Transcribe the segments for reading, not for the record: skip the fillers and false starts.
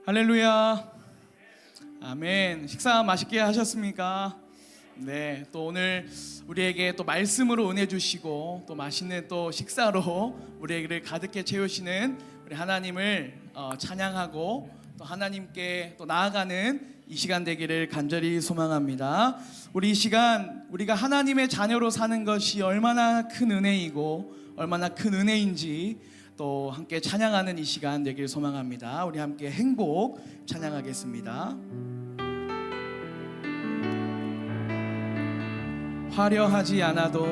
할렐루야. 아멘. 식사 맛있게 하셨습니까? 네, 또 오늘 우리에게 또 말씀으로 은혜 주시고 또 맛있는 또 식사로 우리에게를 가득히 채우시는 우리 하나님을 찬양하고 또 하나님께 또 나아가는 이 시간 되기를 간절히 소망합니다. 우리 이 시간 우리가 하나님의 자녀로 사는 것이 얼마나 큰 은혜이고 얼마나 큰 은혜인지 또 함께 찬양하는 이 시간 되길 소망합니다. 우리 함께 행복 찬양하겠습니다. 화려하지 않아도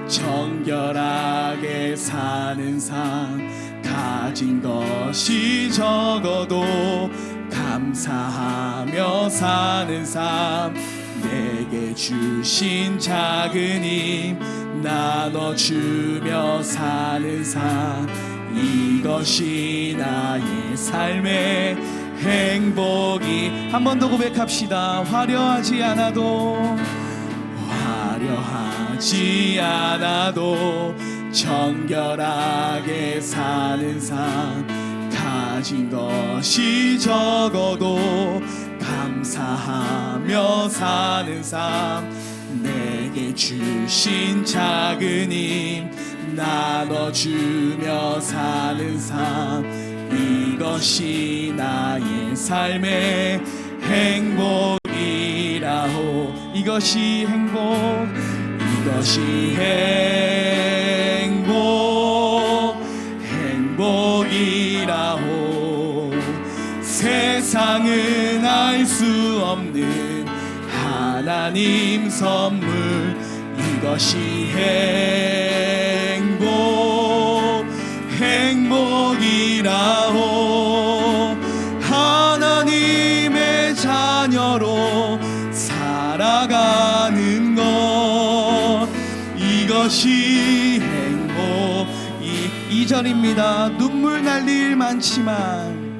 정결하게 사는 삶, 가진 것이 적어도 감사하며 사는 삶, 내게 주신 작은 힘 나눠주며 사는 삶, 이것이 나의 삶의 행복이. 한 번 더 고백합시다. 화려하지 않아도 정결하게 사는 삶, 가진 것이 적어도 감사하며 사는 삶, 내게 주신 작은 힘 나눠주며 사는 삶, 이것이 나의 삶의 행복이라오. 이것이 행복이라오. 세상은 알 수 없는 하나님 선물, 이것이 행복이라오. 하나님의 자녀로 살아가는 것, 이것이 행복. 2절입니다. 눈물 날 일 많지만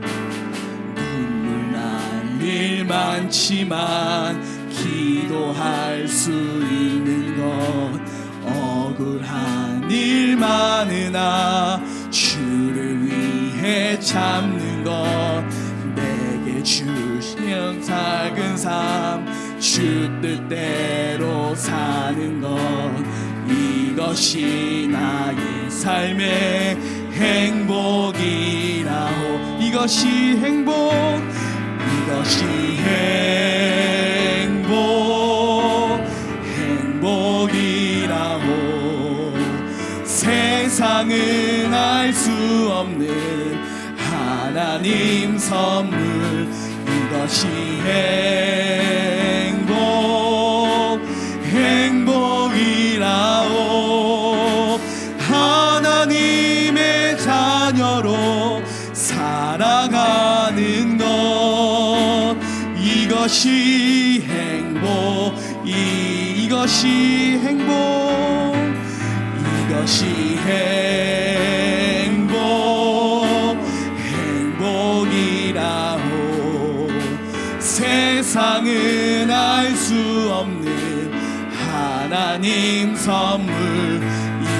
기도할 수 있는 것, 억울한 일 많으나 주를 위해 참는 것, 내게 주신 작은 삶 주 뜻대로 사는 것, 이것이 나의 삶의 행복이라오. 이것이 행복이라고. 세상은 알 수 없는 하나님 선물, 이것이 행복이라오. 하나님의 자녀로 살아가는 것, 이것이 행복이라오. 세상은 알 수 없는 하나님 선물,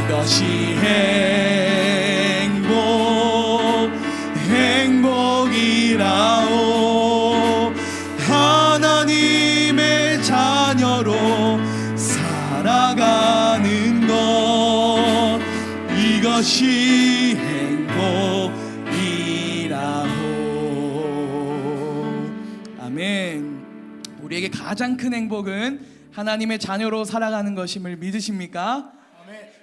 이것이 행복이라오. 하나님의 자녀로 살아가는 것, 이것이 행복이라오. 아멘. 우리에게 가장 큰 행복은 하나님의 자녀로 살아가는 것임을 믿으십니까?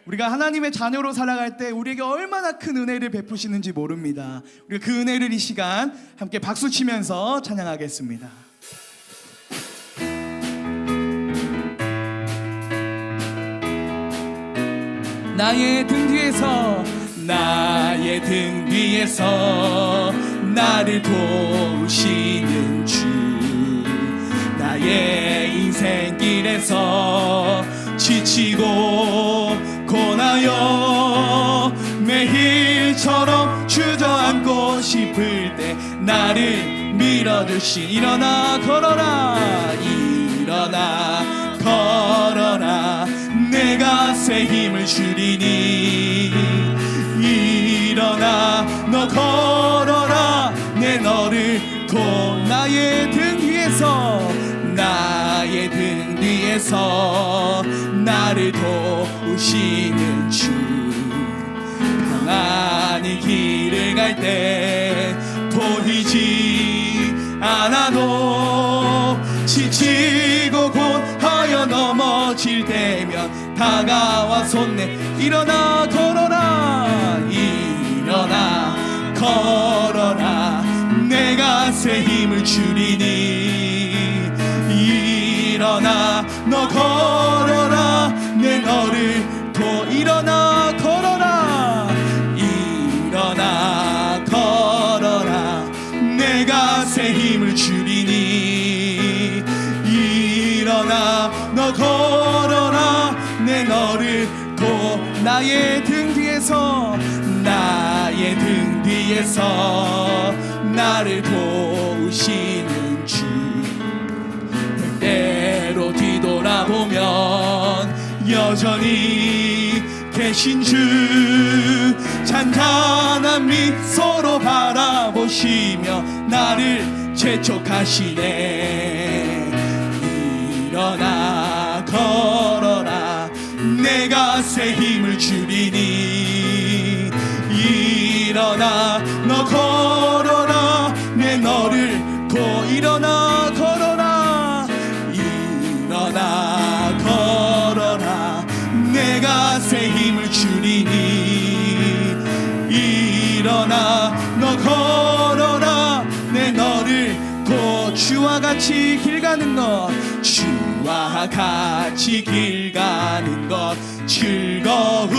우리가 하나님의 자녀로 살아갈 때 우리에게 얼마나 큰 은혜를 베푸시는지 모릅니다. 우리가 그 은혜를 이 시간 함께 박수치면서 찬양하겠습니다. 나의 등 뒤에서 나를 도우시는 주, 나의 인생길에서 지치고 고나여 매일처럼 주저앉고 싶을 때 나를 밀어주신, 일어나 걸어라 내가 새 힘을 주리니 너 걸어라 내 너를 나의 등 뒤에서 나의 등 뒤에서 나를 도우시는 주 평안히 길을 갈 때 보이지 않아도 지치고 곧하여 넘어질 때면 다가와 손내 일어나 걸어라 일어나 걸어라 내가 새 힘을 주리니 일어나 너 걸어라 내 너를 일어나 걸어라 일어나 걸어라 내가 새 힘을 주리니 일어나 너 걸어라 내 너를 나의 등 뒤에서 나의 등 뒤에서 나를 도우시는 주 때때로 뒤돌아보면 여전히 계신 주 잔잔한 미소로 바라보시며 나를 재촉하시네 일어나 걸어라 내가 새 힘을 주리니 일어나 너 걸어라 내 너를 일어나 걸어라 일어나 걸어라 내가 새 힘을 주리니 일어나 너 걸어라 내 너를 주와 같이 길 가는 것 주와 같이 길 가는 것 즐거운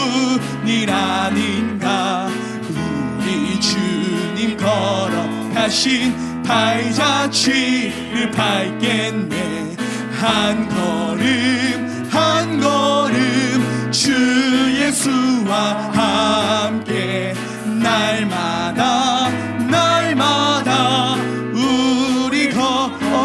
일 아닌가 우리 주님 걸어가신 발자취를 밟겠네 한 걸음 한 걸음 주 예수와 함께 날마다 날마다 우리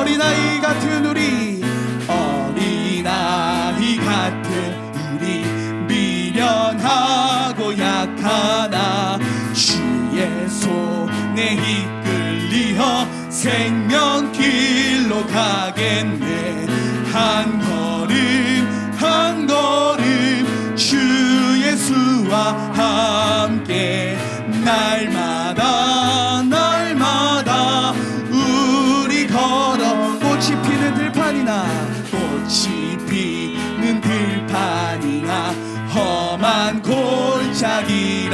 어린아이 같은 우리 어린아이 같은 우리 미련하고 약하나 주의 손에 이끌리어 생명길로 가겠네 한 걸음 한 걸음 주 예수와 함께 날마다 날마다 우리 걸어 꽃이 피는 들판이나 꽃이 피는 들판이나 험한 골짜기라도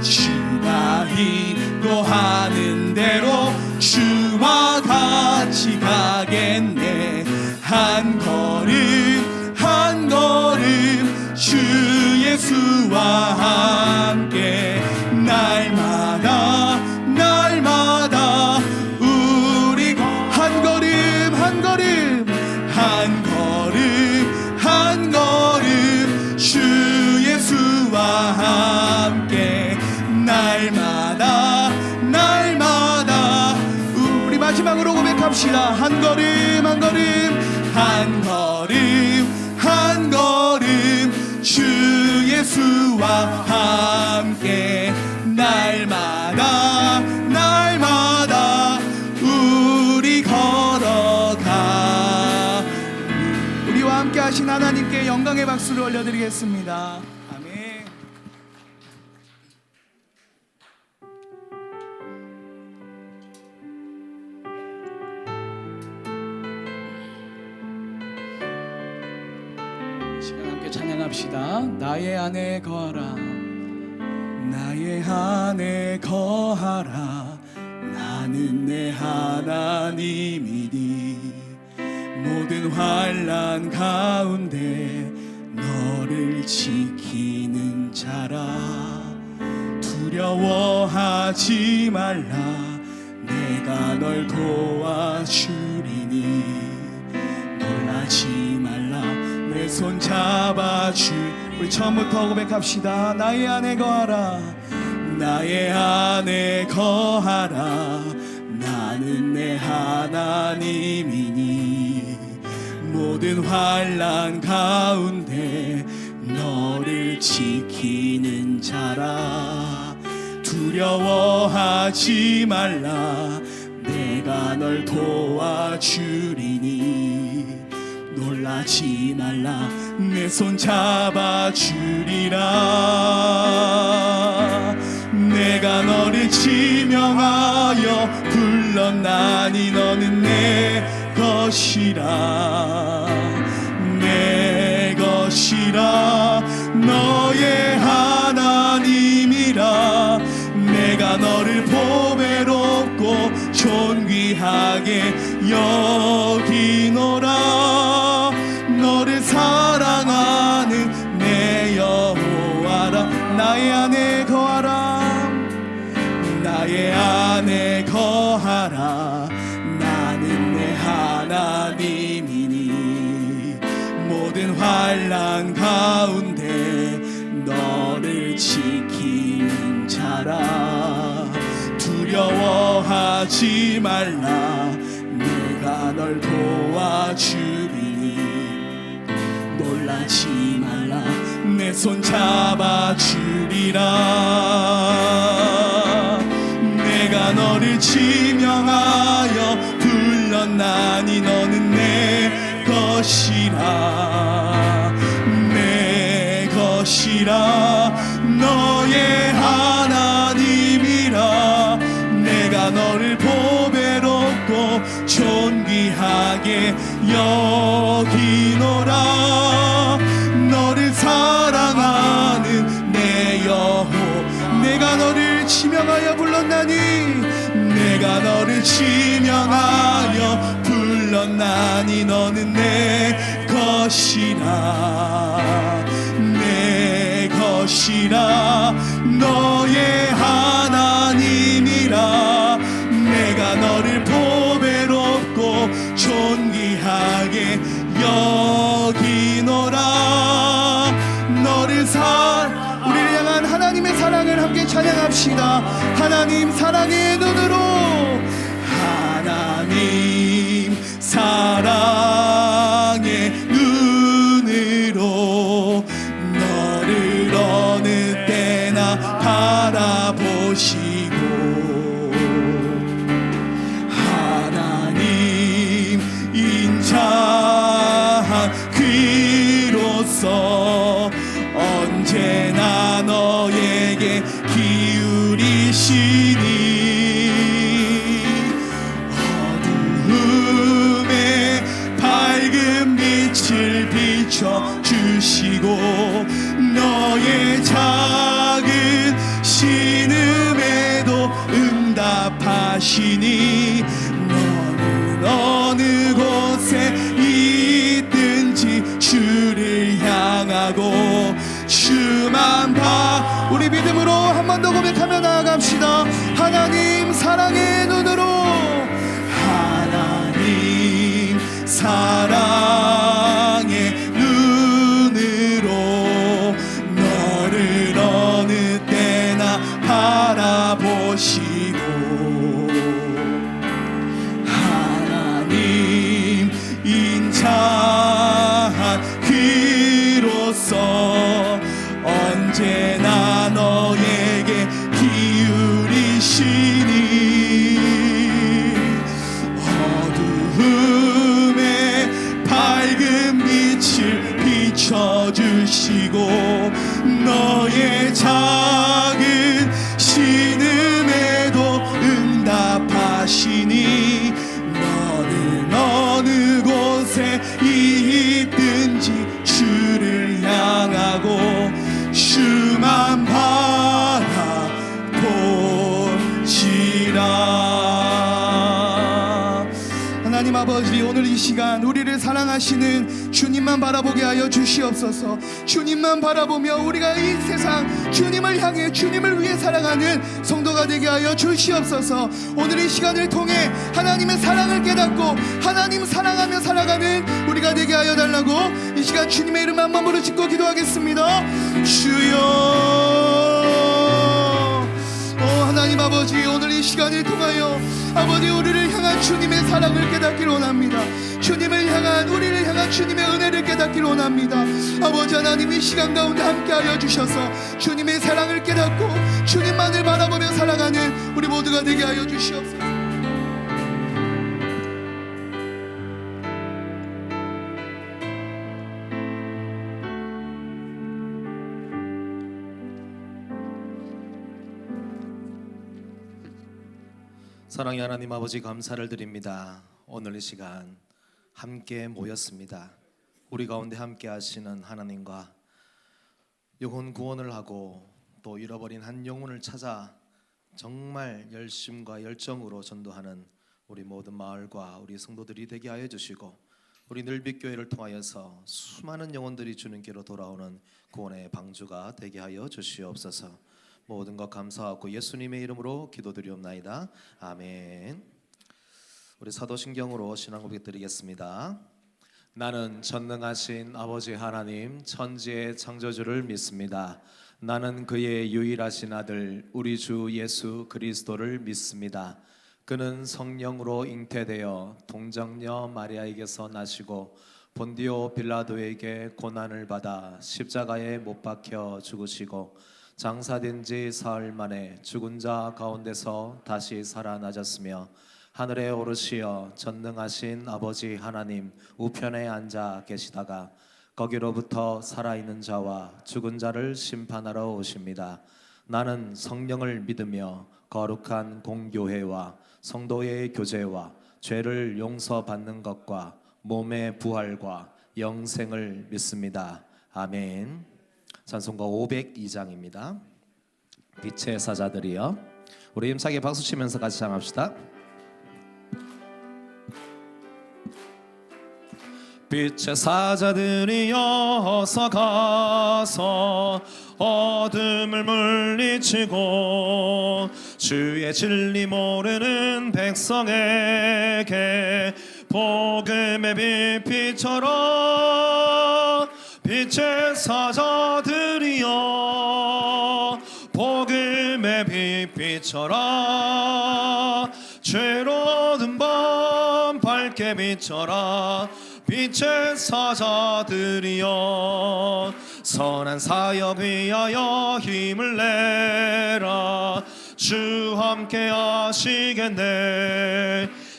주가 인도하는 대로 주와 같이 가겠네 한 걸음 한 걸음 주 예수와 함께 날마다 날마다 우리 한 걸음 한 걸음 한 걸음 한 걸음 주 예수와 함께 날마다 날마다 우리 마지막으로 고백합시다 한 걸음 한 걸음 한 걸음 한 걸음 주 예수와 함께 날마다 날마다 우리 걸어가 우리와 함께 하신 하나님께 영광의 박수를 올려드리겠습니다. 아멘. 시간 함께 찬양합시다. 나의 안에 거하라 나의 안에 거하라 나는 내 하나님이니 모든 환난 가운데 너를 지키는 자라 두려워하지 말라 내가 널 도와주리니 놀라지 말라 내 손 잡아주 우리 처음부터 고백합시다. 나의 안에 거하라 나의 안에 거하라 나는 내 하나님이니 모든 환난 가운데 너를 지키는 자라 두려워하지 말라 내가 널 도와주리니 놀라지 말라 내 손 잡아주리라 내가 너를 지명하여 불렀나니 너는 내 것이라 내 것이라 너의 하나님이라 내가 너를 보배롭고 존귀하게 여기노라 너를 사랑하는 내 여호와라 나의 안에 거하라 나의 안에 거하라 나는 내 하나님이니 모든 환난 가운데 너를 지키는 자라 두려워하지 말라 내가 널 도와주리니 놀라지 말라 내 손 잡아주리라 내가 너를 지명하여 불렀나니 너는 내 것이라 내 것이라 너의 하나님이라 내가 너를 보배롭고 존귀하게 여기노라 너를 사랑하는 내 여호 내가 너를 지명하여 불렀나니 내가 너를 지명하여 불렀나니 너는 내 것이라 내 것이라 너의 하나님이라 내가 너를 보배롭고 존귀하게 여기노라 너를 우리를 향한 하나님의 사랑을 함께 찬양합시다. 하나님 사랑의 눈으로 하나님 사랑의 눈으로 너를 어느 때나 바라보시고 하나님 인자한 귀로서 언제나 너에게 기울이시니 어두움에 밝은 빛을 비춰주시고 너의 작은 신음에도 응답하시니 너는 어느 곳에 있든지 주를 향하고 주만 봐 우리 믿음으로 한 번 더 고백하며 나아갑시다. 하나님 사랑의 눈으로 하나님 사랑의 눈으로 너를 어느 때나 바라보시고 하나님 인자한 귀로서 언제나 너에게 기울이시니 어두움에 밝은 빛을 비춰주시고 너의 작은 신음에도 응답하시니 너는 어느 곳에 있든지 주를 향하고 주만 바라보시라. 하나님 아버지 오늘 이 시간 우리를 사랑하시는 주님만 바라보게 하여 주시옵소서. 주님만 바라보며 우리가 이 세상 주님을 향해 주님을 위해 살아가는 성도가 되게 하여 주시옵소서. 오늘 이 시간을 통해 하나님의 사랑을 깨닫고 하나님 사랑하며 살아가는 우리가 되게 하여 달라고 이 시간 주님의 이름 한 번 부르짖고 기도하겠습니다. 주여 하나님 아버지 오늘 이 시간을 통하여 아버지 우리를 향한 주님의 사랑을 깨닫기를 원합니다. 주님을 향한 우리를 향한 주여 주님의 은혜를 깨닫기를 원합니다. 아버지 하나님, 이 시간 가운데 함께하여 주셔서 주님의 사랑을 깨닫고 주님만을 바라보며 살아가는 우리 모두가 되게 하여 주시옵소서. 사랑의 하나님 아버지, 감사를 드립니다. 오늘 이 시간 함께 모였습니다. 우리 가운데 함께 하시는 하나님과 영혼 구원을 하고 또 잃어버린 한 영혼을 찾아 정말 열심과 열정으로 전도하는 우리 모든 마을과 우리 성도들이 되게 하여 주시고, 우리 늘빛교회를 통하여서 수많은 영혼들이 주님께로 돌아오는 구원의 방주가 되게 하여 주시옵소서. 모든 것 감사하고 예수님의 이름으로 기도드리옵나이다. 아멘. 우리 사도신경으로 신앙 고백 드리겠습니다. 나는 전능하신 아버지 하나님, 천지의 창조주를 믿습니다. 나는 그의 유일하신 아들 우리 주 예수 그리스도를 믿습니다. 그는 성령으로 잉태되어 동정녀 마리아에게서 나시고 본디오 빌라도에게 고난을 받아 십자가에 못 박혀 죽으시고 장사된 지 사흘 만에 죽은 자 가운데서 다시 살아나셨으며 하늘에 오르시어 전능하신 아버지 하나님 우편에 앉아 계시다가 거기로부터 살아있는 자와 죽은 자를 심판하러 오십니다. 나는 성령을 믿으며 거룩한 공교회와 성도의 교제와 죄를 용서받는 것과 몸의 부활과 영생을 믿습니다. 아멘. 찬송가 502장입니다. 빛의 사자들이여. 우리 힘차게 박수 치면서 같이唱합시다. 빛의 사자들이여 어서 가서 어둠을 물리치고 주의 진리 모르는 백성에게 복음의 빛비처럼 빛의 사자들이여 복음의 빛비처럼 죄로운 밤 밝게 비춰라. 빛의 사자들이여 선한 사역 위하여 힘을 내라. 주 함께 하시겠네.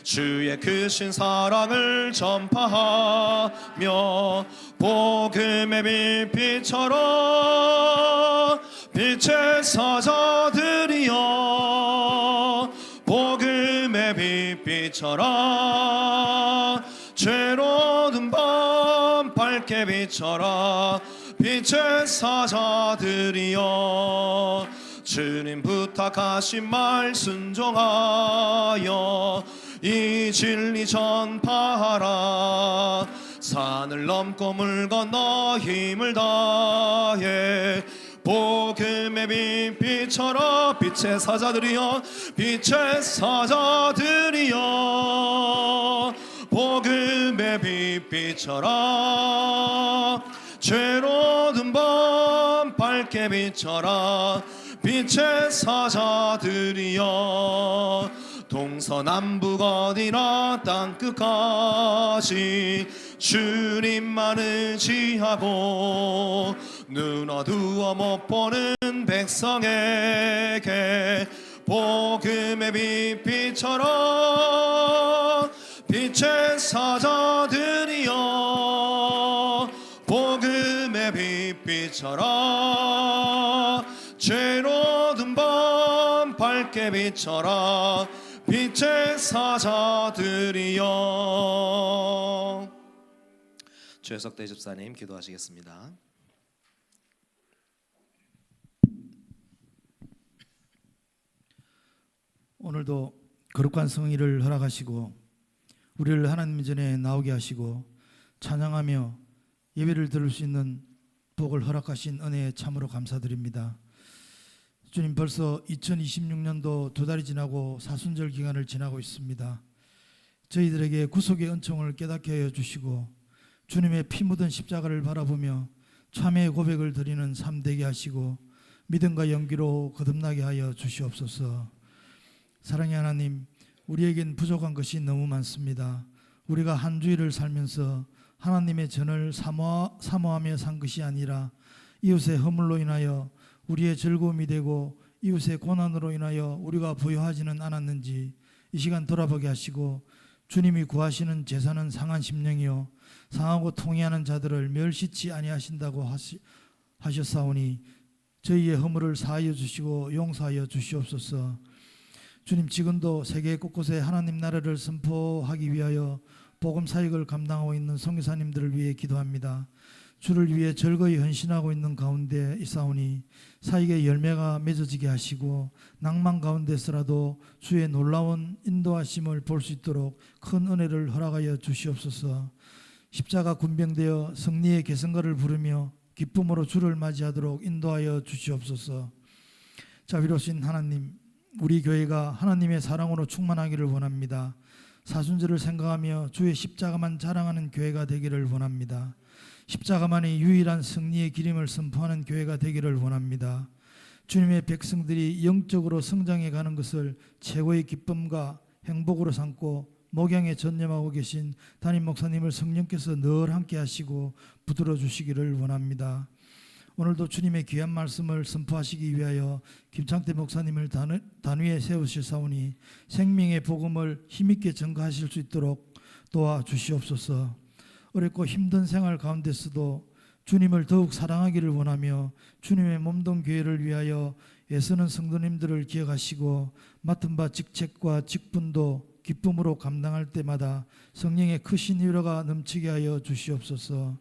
주의 크신 사랑을 전파하며 복음의 빛비처럼 빛의 사자들이여 복음의 빛비처럼 죄로운 밤 밝게 비춰라. 빛의 사자들이여 주님 부탁하신 말 순종하여 이 진리 전파하라. 산을 넘고 물 건너 힘을 다해 복음의 빛비처럼 빛의 사자들이여 빛의 사자들이여 복음의 빛비처럼 죄로운 밤 밝게 비춰라. 빛의 사자들이여 동서남북 어디나 땅끝까지 주님만 의지하고 눈 어두워 못 보는 백성에게 복음의 빛비처럼 빛의 사자들이여 복음의 빛비처럼 죄로운 밤 밝게 비춰라. 빛의 사자들이여. 최석대 집사님 기도하시겠습니다. 오늘도 거룩한 성의를 허락하시고 우리를 하나님 전에 나오게 하시고 찬양하며 예배를 드릴 수 있는 복을 허락하신 은혜에 참으로 감사드립니다. 주님, 벌써 2026년도 두 달이 지나고 사순절 기간을 지나고 있습니다. 저희들에게 구속의 은총을 깨닫게 하여 주시고 주님의 피 묻은 십자가를 바라보며 참회의 고백을 드리는 삶 되게 하시고 믿음과 연기로 거듭나게 하여 주시옵소서. 사랑의 하나님, 우리에겐 부족한 것이 너무 많습니다. 우리가 한 주일을 살면서 하나님의 전을 사모하며 산 것이 아니라 이웃의 허물로 인하여 우리의 즐거움이 되고 이웃의 고난으로 인하여 우리가 부요하지는 않았는지 이 시간 돌아보게 하시고 주님이 구하시는 제사는 상한 심령이요 상하고 통회하는 자들을 멸시치 아니하신다고 하셨사오니 저희의 허물을 사하여 주시고 용서하여 주시옵소서. 주님, 지금도 세계 곳곳에 하나님 나라를 선포하기 위하여 복음 사역을 감당하고 있는 선교사님들을 위해 기도합니다. 주를 위해 절거히 헌신하고 있는 가운데 있사오니 사역의 열매가 맺어지게 하시고 낭만 가운데서라도 주의 놀라운 인도하심을 볼 수 있도록 큰 은혜를 허락하여 주시옵소서. 십자가 군병되어 승리의 계승가를 부르며 기쁨으로 주를 맞이하도록 인도하여 주시옵소서. 자비로우신 하나님, 우리 교회가 하나님의 사랑으로 충만하기를 원합니다. 사순절을 생각하며 주의 십자가만 자랑하는 교회가 되기를 원합니다. 십자가만이 유일한 승리의 기림을 선포하는 교회가 되기를 원합니다. 주님의 백성들이 영적으로 성장해 가는 것을 최고의 기쁨과 행복으로 삼고 목양에 전념하고 계신 담임 목사님을 성령께서 늘 함께 하시고 붙들어 주시기를 원합니다. 오늘도 주님의 귀한 말씀을 선포하시기 위하여 김창태 목사님을 단위에 세우실사오니 생명의 복음을 힘있게 전가하실 수 있도록 도와주시옵소서. 어렵고 힘든 생활 가운데서도 주님을 더욱 사랑하기를 원하며 주님의 몸동 교회를 위하여 애쓰는 성도님들을 기억하시고 맡은 바 직책과 직분도 기쁨으로 감당할 때마다 성령의 크신 위로가 넘치게 하여 주시옵소서.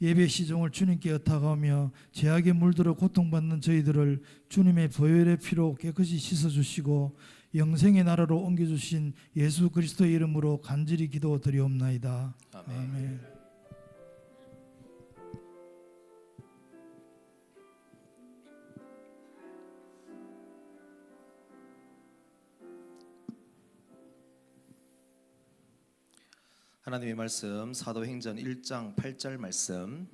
예배 시종을 주님께 엇타가며 죄악에 물들어 고통받는 저희들을 주님의 보혈의 피로 깨끗이 씻어주시고 영생의 나라로 옮겨주신 예수 그리스도의 이름으로 간절히 기도드리옵나이다. 아멘. 하나님의 말씀 사도행전 1장 8절 말씀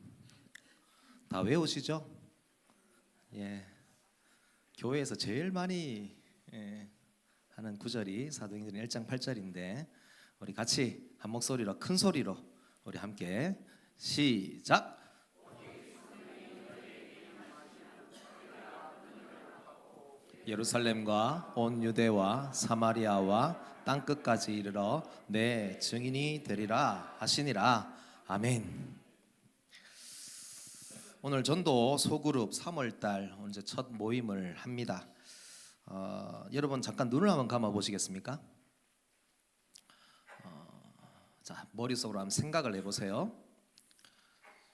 다 외우시죠? 예, 교회에서 제일 많이 하는 구절이 사도행전 1장 8절인데 우리 같이 한 목소리로 큰 소리로 우리 함께 시작. 예루살렘과 온 유대와 사마리아와 땅끝까지 이르러 내 증인이 되리라 하시니라. 아멘. 오늘 전도 소그룹 3월달 이제 첫 모임을 합니다. 여러분 잠깐 눈을 한번 감아 보시겠습니까? 자, 머릿속으로 한번 생각을 해보세요.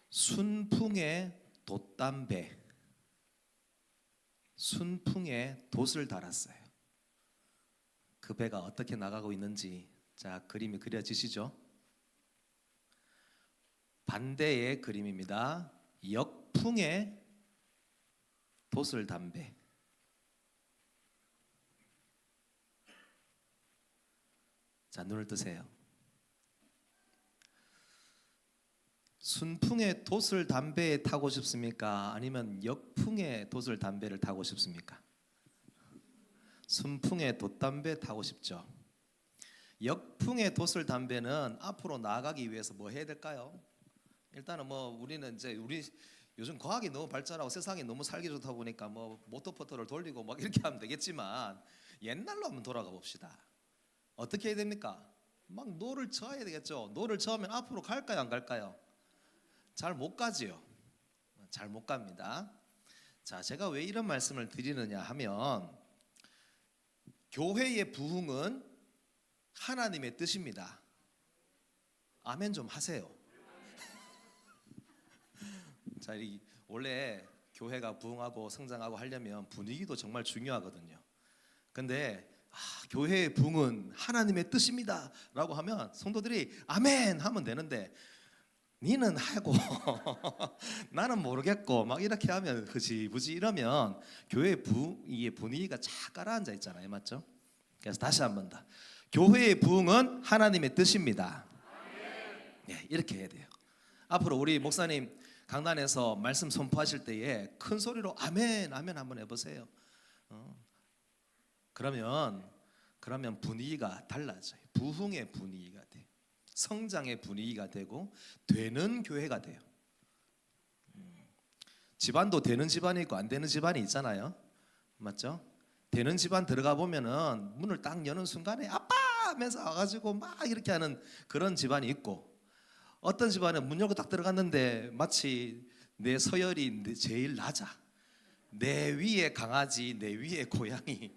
순풍에 돛담배, 순풍에 돛을 달았어요. 그 배가 어떻게 나가고 있는지 자 그림이 그려지시죠? 반대의 그림입니다. 역풍에 돛을 단 배. 자 눈을 뜨세요. 순풍의 돛을 단 배에 타고 싶습니까? 아니면 역풍의 돛을 단 배를 타고 싶습니까? 순풍의 돛담배 타고 싶죠. 역풍의 돛을 단 배는 앞으로 나아가기 위해서 뭐 해야 될까요? 일단은 뭐 우리는 이제 우리 요즘 과학이 너무 발전하고 세상이 너무 살기 좋다 보니까 뭐 모터포터를 돌리고 막 이렇게 하면 되겠지만 옛날로 한번 돌아가 봅시다. 어떻게 해야 됩니까? 막 노를 쳐야 되겠죠. 노를 쳐면 앞으로 갈까요, 안 갈까요? 잘 못 가지요. 잘 못 갑니다. 자, 제가 왜 이런 말씀을 드리느냐 하면 교회의 부흥은 하나님의 뜻입니다. 아멘 좀 하세요. 자, 원래 교회가 부흥하고 성장하고 하려면 분위기도 정말 중요하거든요. 근데 교회의 부흥은 하나님의 뜻입니다 라고 하면 성도들이 아멘 하면 되는데 니는 하고 나는 모르겠고 막 이렇게 하면 흐지부지 이러면 교회의 분위기가 쫙 가라앉아 있잖아요. 맞죠? 그래서 다시 한 번 더 교회의 부흥은 하나님의 뜻입니다. 네, 이렇게 해야 돼요. 앞으로 우리 목사님 강단에서 말씀 선포하실 때에 큰 소리로 아멘 아멘 한번 해보세요. 그러면 분위기가 달라져요. 부흥의 분위기가 돼요. 성장의 분위기가 되고 되는 교회가 돼요. 집안도 되는 집안이 있고 안 되는 집안이 있잖아요. 맞죠? 되는 집안 들어가 보면은 문을 딱 여는 순간에 아빠 하면서 와가지고 막 이렇게 하는 그런 집안이 있고, 어떤 집안은 문 열고 딱 들어갔는데 마치 내 서열이 제일 낮아. 내 위에 강아지, 내 위에 고양이.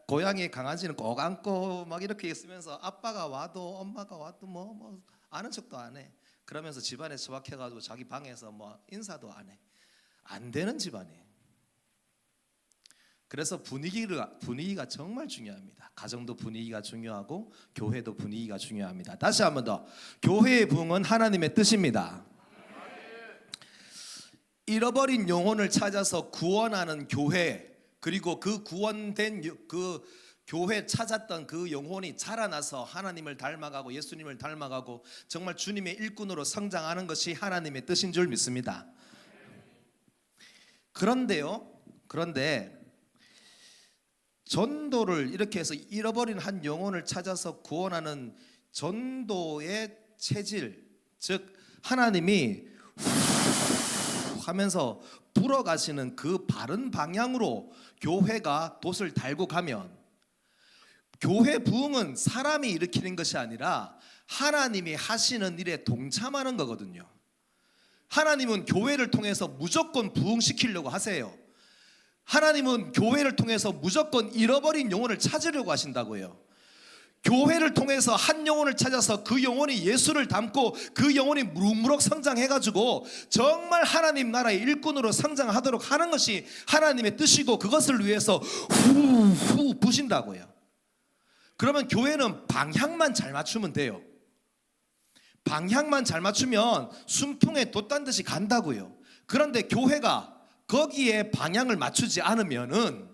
고양이 강아지는 꼭 안고 막 이렇게 있으면서 아빠가 와도 엄마가 와도 뭐 아는 척도 안 해. 그러면서 집안에 처박혀가지고 자기 방에서 뭐 인사도 안 해. 안 되는 집안이에요. 그래서 분위기가 정말 중요합니다. 가정도 분위기가 중요하고 교회도 분위기가 중요합니다. 다시 한번 더, 교회의 부흥은 하나님의 뜻입니다. 잃어버린 영혼을 찾아서 구원하는 교회, 그리고 그 구원된 그 교회 찾았던 그 영혼이 자라나서 하나님을 닮아가고 예수님을 닮아가고 정말 주님의 일꾼으로 성장하는 것이 하나님의 뜻인 줄 믿습니다. 그런데 전도를 이렇게 해서 잃어버린 한 영혼을 찾아서 구원하는 전도의 체질, 즉 하나님이 하면서 불어가시는 그 바른 방향으로 교회가 돛을 달고 가면, 교회 부흥은 사람이 일으키는 것이 아니라 하나님이 하시는 일에 동참하는 거거든요. 하나님은 교회를 통해서 무조건 부흥시키려고 하세요. 하나님은 교회를 통해서 무조건 잃어버린 영혼을 찾으려고 하신다고요. 교회를 통해서 한 영혼을 찾아서 그 영혼이 예수를 닮고 그 영혼이 무럭무럭 성장해가지고 정말 하나님 나라의 일꾼으로 성장하도록 하는 것이 하나님의 뜻이고, 그것을 위해서 후 부신다고요. 그러면 교회는 방향만 잘 맞추면 돼요. 방향만 잘 맞추면 순풍에 돛단 듯이 간다고요. 그런데 교회가 거기에 방향을 맞추지 않으면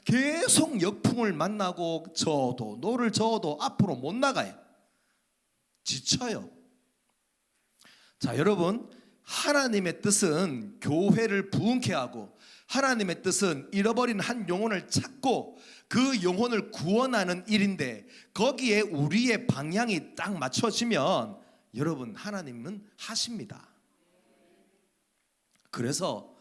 계속 역풍을 만나고 저어도 노를 저어도 앞으로 못 나가요. 지쳐요. 자, 여러분, 하나님의 뜻은 교회를 부흥케 하고, 하나님의 뜻은 잃어버린 한 영혼을 찾고 그 영혼을 구원하는 일인데, 거기에 우리의 방향이 딱 맞춰지면 여러분, 하나님은 하십니다. 그래서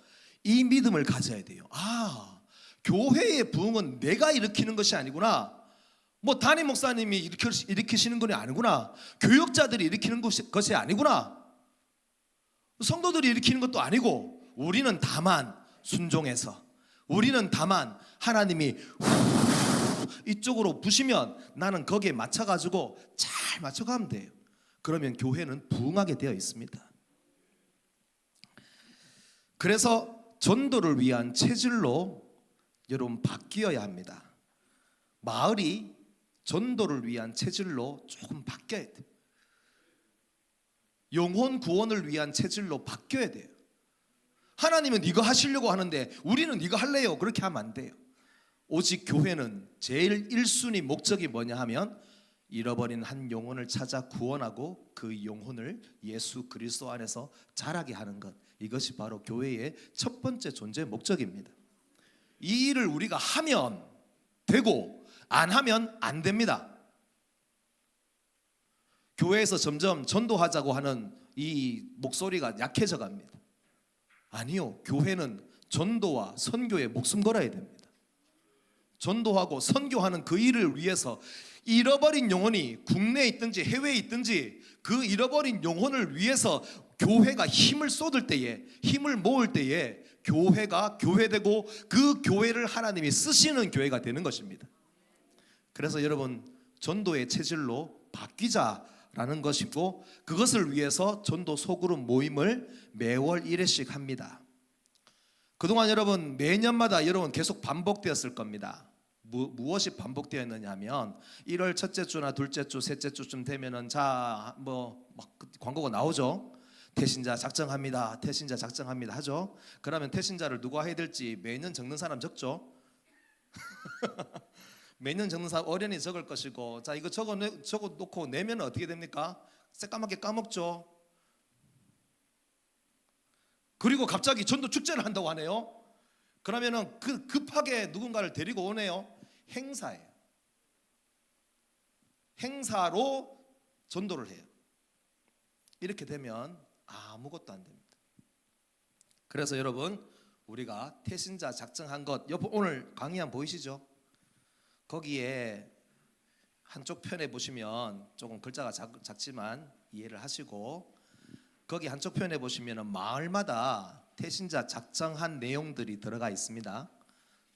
이 믿음을 가져야 돼요. 아, 교회의 부흥은 내가 일으키는 것이 아니구나. 뭐 담임 목사님이 일으키시는 건 아니구나. 교역자들이 일으키는 것이 아니구나. 성도들이 일으키는 것도 아니고, 우리는 다만 순종해서, 우리는 다만 하나님이 이쪽으로 부시면 나는 거기에 맞춰가지고 잘 맞춰가면 돼요. 그러면 교회는 부흥하게 되어 있습니다. 그래서 전도를 위한 체질로 여러분 바뀌어야 합니다. 마을이 전도를 위한 체질로 조금 바뀌어야 돼요. 영혼 구원을 위한 체질로 바뀌어야 돼요. 하나님은 이거 하시려고 하는데 우리는 이거 할래요, 그렇게 하면 안 돼요. 오직 교회는 제일 1순위 목적이 뭐냐 하면, 잃어버린 한 영혼을 찾아 구원하고 그 영혼을 예수 그리스도 안에서 자라게 하는 것, 이것이 바로 교회의 첫 번째 존재 목적입니다. 이 일을 우리가 하면 되고 안 하면 안 됩니다. 교회에서 점점 전도하자고 하는 이 목소리가 약해져 갑니다. 아니요, 교회는 전도와 선교에 목숨 걸어야 됩니다. 전도하고 선교하는 그 일을 위해서 잃어버린 영혼이 국내에 있든지 해외에 있든지 그 잃어버린 영혼을 위해서 교회가 힘을 쏟을 때에, 힘을 모을 때에 교회가 교회되고 그 교회를 하나님이 쓰시는 교회가 되는 것입니다. 그래서 여러분, 전도의 체질로 바뀌자라는 것이고, 그것을 위해서 전도 소그룹 모임을 매월 1회씩 합니다. 그동안 여러분 매년마다 여러분 계속 반복되었을 겁니다. 무엇이 반복되었느냐 하면 1월 첫째 주나 둘째 주, 셋째 주쯤 되면은 자, 막 광고가 나오죠. 태신자 작정합니다. 태신자 작정합니다 하죠. 그러면 태신자를 누가 해야 될지 매년 적는 사람 적죠. 매년 적는 사람 어련히 적을 것이고, 자, 이거 적어 놓고 내면 어떻게 됩니까? 새까맣게 까먹죠. 그리고 갑자기 전도 축제를 한다고 하네요. 그러면은 급하게 누군가를 데리고 오네요. 행사예요. 행사로 전도를 해요. 이렇게 되면 아무것도 안 됩니다. 그래서 여러분, 우리가 태신자 작정한 것, 오늘 강의 안 보이시죠? 거기에 한쪽 편에 보시면 조금 글자가 작지만 이해를 하시고, 거기 한쪽 편에 보시면 마을마다 태신자 작정한 내용들이 들어가 있습니다.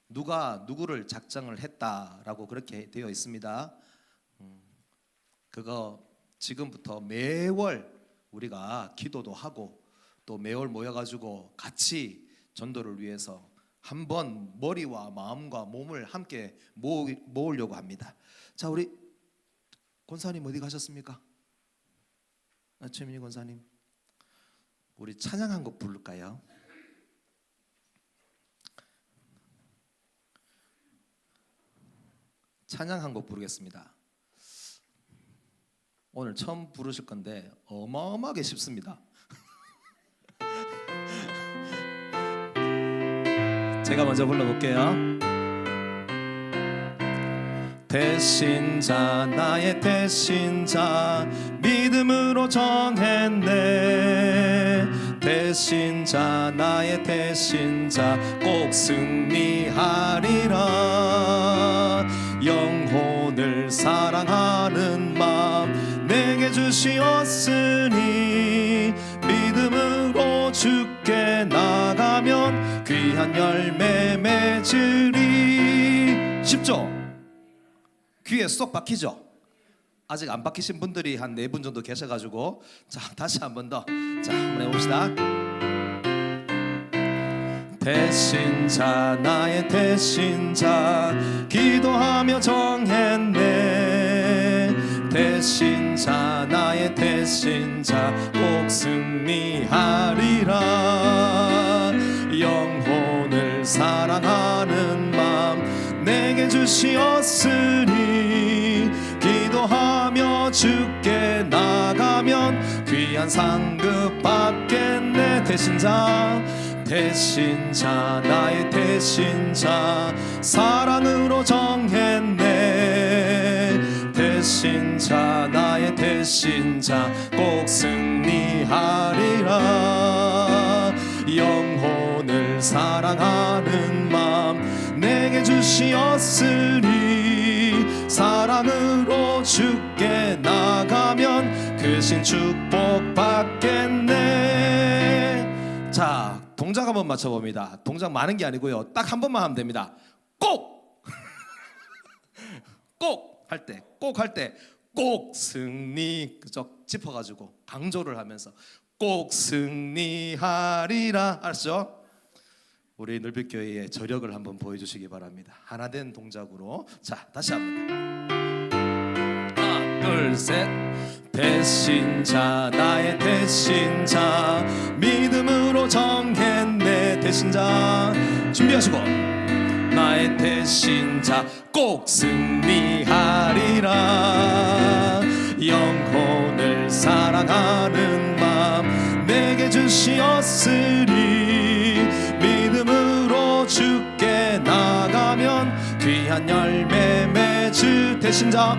누가 누구를 작정을 했다라고 그렇게 되어 있습니다. 그거 지금부터 매월 우리가 기도도 하고 또 매월 모여가지고 같이 전도를 위해서 한번 머리와 마음과 몸을 함께 모으려고 합니다. 자, 우리 권사님 어디 가셨습니까? 최민희 권사님, 우리 찬양 한 곡 부를까요? 찬양 한 곡 부르겠습니다. 오늘 처음 부르실 건데 어마어마하게 쉽습니다. 제가 먼저 불러볼게요. 대신자, 나의 대신자, 믿음으로 정했네. 대신자, 나의 대신자, 꼭 승리하리라. 영혼을 사랑하는 마음 내게 주시었으니, 믿음으로 주께 나가면 귀한 열매 맺으리. 쉽죠? 귀에 쏙 박히죠? 아직 안 박히신 분들이 한 4분 정도 계셔가지고, 자, 다시 한 번 더. 자, 한번 해봅시다. 대신자, 나의 대신자, 기도하며 정했네. 대신자, 나의 대신자, 꼭 승리하리라. 영혼을 사랑하는 마음 내게 주시었으니, 기도하며 주께 나가면 귀한 상급 받겠네. 대신자, 대신자, 나의 대신자, 사랑으로 정했네. 대신자, 나의 대신자, 꼭 승리하리라. 영혼을 사랑하는 마음 내게 주시었으니, 사랑으로 주께 나가면 크신 축복 받겠네. 자, 동작 한번 맞춰봅니다. 동작 많은 게 아니고요, 딱 한 번만 하면 됩니다. 꼭! 꼭 할 때, 꼭 할 때, 꼭 승리, 그죠? 짚어가지고 강조를 하면서 꼭 승리하리라. 알았죠? 우리 늘빛교회의 저력을 한번 보여주시기 바랍니다. 하나된 동작으로. 자, 다시 한번. 하나, 둘, 셋. 대신자, 나의 대신자, 믿음으로 정했네. 대신자 준비하시고, 나의 대신자, 꼭 승리하리라. 영혼을 사랑하는 마음 내게 주시었으니, 믿음으로 주께 나가면 귀한 열매 맺을. 대신자,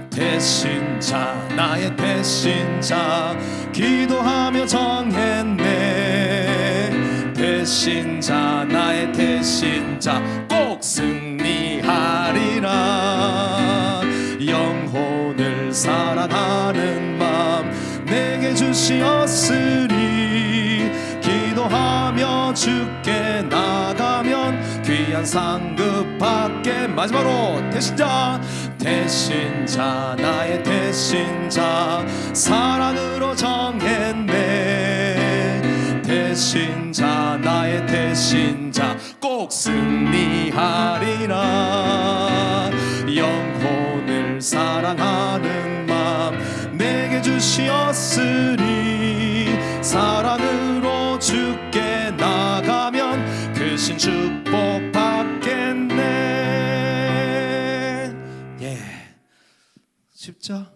대신자, 나의 대신자, 기도하며 정했네. 대신자, 나의 대신자, 꼭 승리하리라. 영혼을 사랑하는 마음 내게 주시었으니, 기도하며 주께 나가면 귀한 상급 받게. 마지막으로 대신자, 대신자, 나의 대신자, 사랑으로 정했네. 대신자, 나의 대신자, 꼭 승리하리라. 영혼을 사랑하는 마음 내게 주시었으니, 사랑으로 주께 나가면 크신 축복 받겠네. 예, 쉽죠?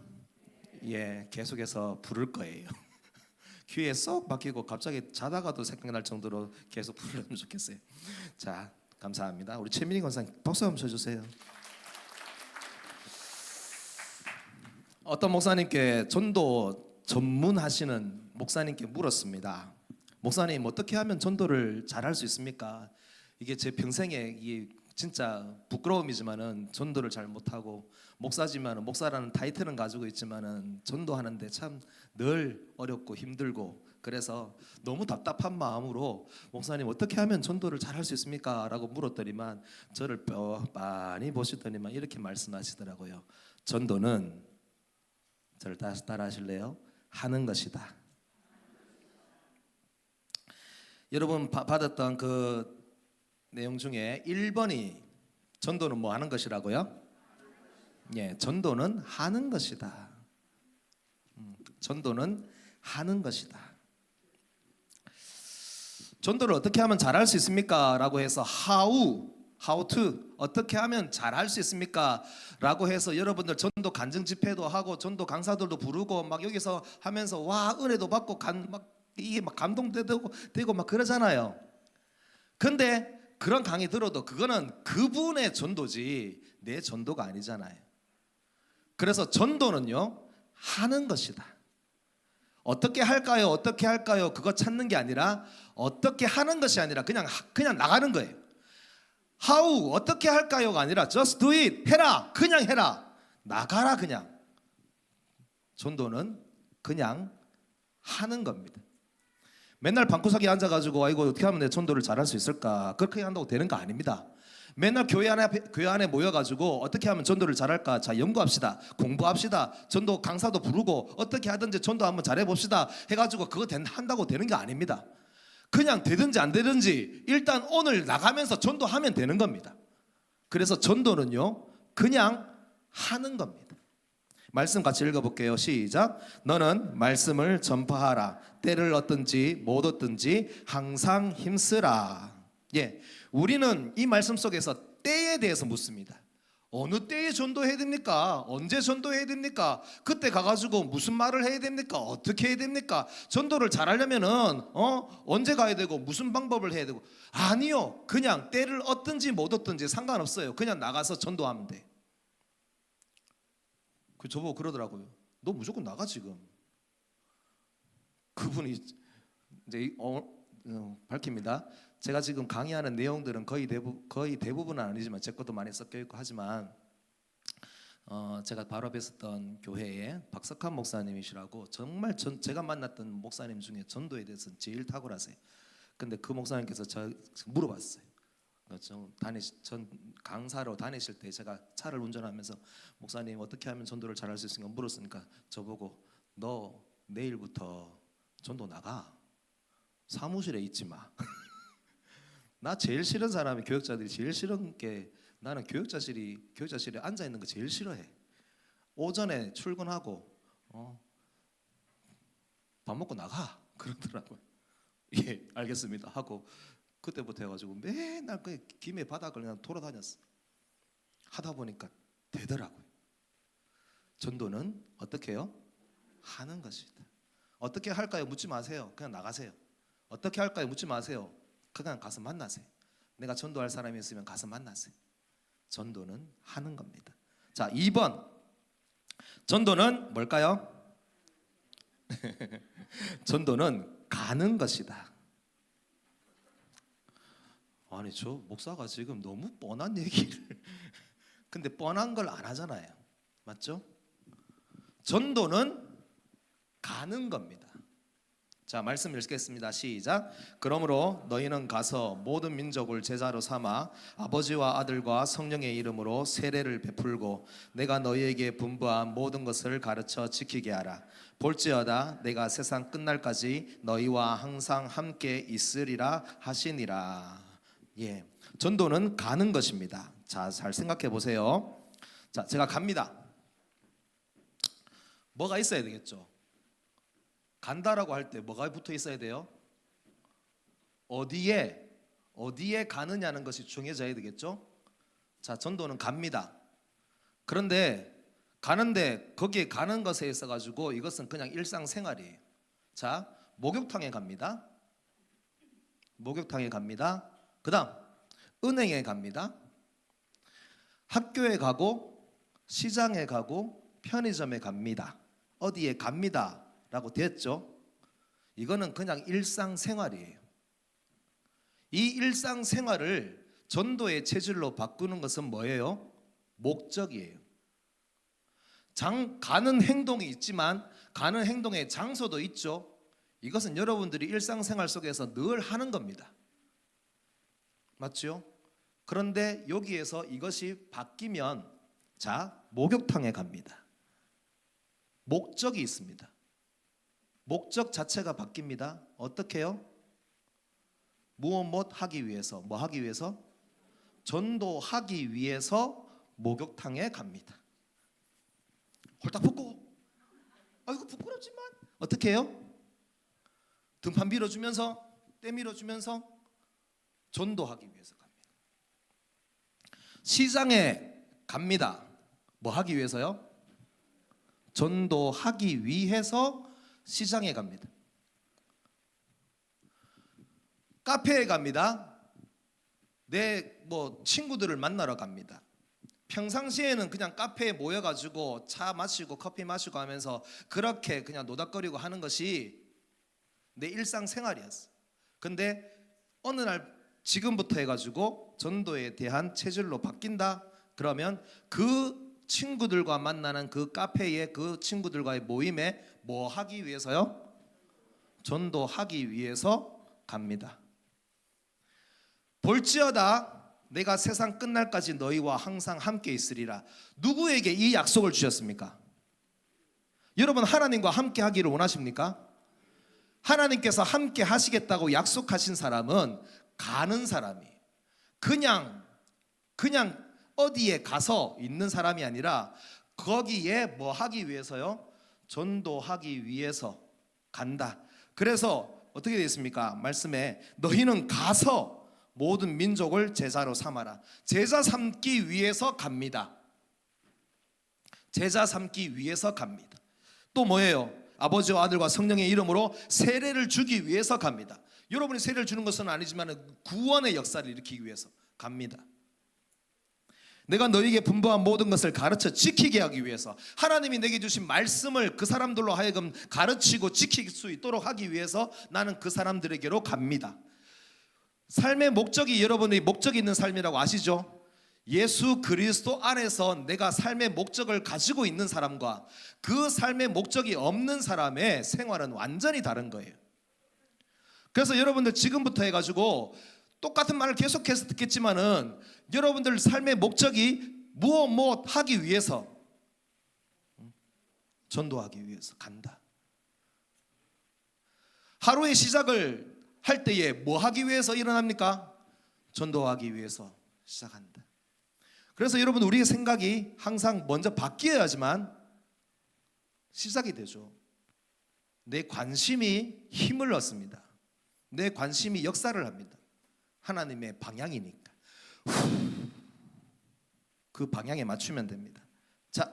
예, 계속해서 부를 거예요. 귀에 쏙 박히고 갑자기 자다가도 생각날 정도로 계속 부르면 좋겠어요. 자, 감사합니다. 우리 최민희 권사님 박수 한번 쳐주세요. 어떤 목사님께 전도 전문하시는 목사님께 물었습니다. 목사님, 어떻게 하면 전도를 잘할 수 있습니까? 이게 제 평생에 이게 진짜 부끄러움이지만은 전도를 잘 못하고 목사지만은 목사라는 타이틀은 가지고 있지만은 전도하는데 참 늘 어렵고 힘들고 그래서 너무 답답한 마음으로 목사님 어떻게 하면 전도를 잘할 수 있습니까? 라고 물었더니만 저를 빤히 보시더니만 이렇게 말씀하시더라고요. 전도는 저를 따라 하실래요? 하는 것이다. 여러분 받았던 그 내용 중에 1번이 전도는 뭐 하는 것이라고요? 예, 전도는 하는 것이다. 전도는 하는 것이다. 전도를 어떻게 하면 잘할 수 있습니까? 라고 해서 how to 어떻게 하면 잘할 수 있습니까? 라고 해서 여러분들 전도 간증 집회도 하고 전도 강사들도 부르고 막 여기서 하면서 와 은혜도 받고 이게 막 감동되고 막 그러잖아요. 근데 그런 강의 들어도 그거는 그분의 전도지 내 전도가 아니잖아요. 그래서 전도는요 하는 것이다. 어떻게 할까요? 어떻게 할까요? 그거 찾는 게 아니라 어떻게 하는 것이 아니라 그냥 나가는 거예요. How 어떻게 할까요가 아니라 just do it 해라. 그냥 해라. 나가라 그냥. 전도는 그냥 하는 겁니다. 맨날 방구석에 앉아가지고 아이고 어떻게 하면 내 전도를 잘할 수 있을까 그렇게 한다고 되는 거 아닙니다. 맨날 교회 안에 모여가지고 어떻게 하면 전도를 잘할까 자 연구합시다. 공부합시다. 전도 강사도 부르고 어떻게 하든지 전도 한번 잘해봅시다 해가지고 그거 한다고 되는 게 아닙니다. 그냥 되든지 안 되든지 일단 오늘 나가면서 전도하면 되는 겁니다. 그래서 전도는요 그냥 하는 겁니다. 말씀 같이 읽어볼게요. 시작. 너는 말씀을 전파하라. 때를 얻든지 못 얻든지 항상 힘쓰라. 예, 우리는 이 말씀 속에서 때에 대해서 묻습니다. 어느 때에 전도해야 됩니까? 언제 전도해야 됩니까? 그때 가가지고 무슨 말을 해야 됩니까? 어떻게 해야 됩니까? 전도를 잘하려면은 언제 가야 되고 무슨 방법을 해야 되고 아니요. 그냥 때를 얻든지 못 얻든지 상관없어요. 그냥 나가서 전도하면 돼. 저보고 그러더라고요. 너 무조건 나가 지금. 그분이 이제 밝힙니다. 제가 지금 강의하는 내용들은 거의 대부분은 아니지만 제 것도 많이 섞여 있고 하지만 제가 바로 앞에 있었던 교회에 박석한 목사님이시라고 정말 제가 만났던 목사님 중에 전도에 대해서 제일 탁월하세요. 근데 그 목사님께서 저 물어봤어요. 전 강사로 다니실 때 제가 차를 운전하면서 목사님 어떻게 하면 전도를 잘할 수 있을까 물었으니까 저보고 너 내일부터 전도 나가. 사무실에 있지 마. 나 제일 싫은 사람이 교육자들이 제일 싫은 게 나는 교육자실에 앉아 있는 거 제일 싫어해. 오전에 출근하고 밥 먹고 나가 그러더라고요. 예, 알겠습니다 하고 그때부터 해가지고 맨날 그 김해 바닥을 그냥 돌아다녔어. 하다 보니까 되더라고요. 전도는 어떻게 해요? 하는 것이다. 어떻게 할까요? 묻지 마세요. 그냥 나가세요. 어떻게 할까요? 묻지 마세요. 그냥 가서 만나세요. 내가 전도할 사람이 있으면 가서 만나세요. 전도는 하는 겁니다. 자, 2번. 전도는 뭘까요? 전도는 가는 것이다. 아니 저 목사가 지금 너무 뻔한 얘기를 근데 뻔한 걸 안 하잖아요. 맞죠? 전도는 가는 겁니다. 자, 말씀 읽겠습니다. 시작. 그러므로 너희는 가서 모든 민족을 제자로 삼아 아버지와 아들과 성령의 이름으로 세례를 베풀고 내가 너희에게 분부한 모든 것을 가르쳐 지키게 하라. 볼지어다 내가 세상 끝날까지 너희와 항상 함께 있으리라 하시니라. 예, 전도는 가는 것입니다. 자, 잘 생각해 보세요. 자, 제가 갑니다. 뭐가 있어야 되겠죠? 간다라고 할 때 뭐가 붙어 있어야 돼요? 어디에 가느냐는 것이 정해져야 되겠죠? 자, 전도는 갑니다. 그런데 가는데 거기에 가는 것에 있어 가지고 이것은 그냥 일상생활이에요. 자, 목욕탕에 갑니다. 목욕탕에 갑니다. 그다음 은행에 갑니다. 학교에 가고 시장에 가고 편의점에 갑니다. 어디에 갑니다. 라고 됐죠. 이거는 그냥 일상생활이에요. 이 일상생활을 전도의 체질로 바꾸는 것은 뭐예요? 목적이에요. 가는 행동이 있지만 가는 행동의 장소도 있죠. 이것은 여러분들이 일상생활 속에서 늘 하는 겁니다. 맞죠? 그런데 여기에서 이것이 바뀌면 자, 목욕탕에 갑니다. 목적이 있습니다. 목적 자체가 바뀝니다. 어떻게 해요? 무엇 하기 위해서. 뭐 하기 위해서? 전도하기 위해서 목욕탕에 갑니다. 홀딱 벗고 아이고 부끄럽지만 어떻게 해요? 등판 밀어주면서 때 밀어주면서 전도하기 위해서 갑니다. 시장에 갑니다. 뭐 하기 위해서요? 전도하기 위해서 시장에 갑니다. 카페에 갑니다. 내 친구들을 만나러 갑니다. 평상시에는 그냥 카페에 모여가지고 차 마시고 커피 마시고 하면서 그렇게 그냥 노닥거리고 하는 것이 내 일상생활이었어. 근데 어느 날 지금부터 해가지고 전도에 대한 체질로 바뀐다. 그러면 그 친구들과 만나는 그 카페에 그 친구들과의 모임에 뭐 하기 위해서요? 전도하기 위해서 갑니다. 볼지어다 내가 세상 끝날까지 너희와 항상 함께 있으리라. 누구에게 이 약속을 주셨습니까? 여러분 하나님과 함께 하기를 원하십니까? 하나님께서 함께 하시겠다고 약속하신 사람은 가는 사람이에요. 그냥 어디에 가서 있는 사람이 아니라 거기에 뭐 하기 위해서요? 전도하기 위해서 간다. 그래서 어떻게 되어 있습니까? 말씀에 너희는 가서 모든 민족을 제자로 삼아라. 제자 삼기 위해서 갑니다. 제자 삼기 위해서 갑니다. 또 뭐예요? 아버지와 아들과 성령의 이름으로 세례를 주기 위해서 갑니다. 여러분이 세례를 주는 것은 아니지만 구원의 역사를 일으키기 위해서 갑니다. 내가 너희에게 분부한 모든 것을 가르쳐 지키게 하기 위해서, 하나님이 내게 주신 말씀을 그 사람들로 하여금 가르치고 지킬 수 있도록 하기 위해서 나는 그 사람들에게로 갑니다. 삶의 목적이 여러분의 목적이 있는 삶이라고 아시죠? 예수 그리스도 안에서 내가 삶의 목적을 가지고 있는 사람과 그 삶의 목적이 없는 사람의 생활은 완전히 다른 거예요. 그래서 여러분들 지금부터 해가지고 똑같은 말을 계속해서 듣겠지만은 여러분들 삶의 목적이 무엇 하기 위해서, 전도하기 위해서 간다. 하루의 시작을 할 때에 뭐 하기 위해서 일어납니까? 전도하기 위해서 시작한다. 그래서 여러분 우리의 생각이 항상 먼저 바뀌어야지만 시작이 되죠. 내 관심이 힘을 얻습니다. 내 관심이 역사를 합니다. 하나님의 방향이니까 그 방향에 맞추면 됩니다. 자,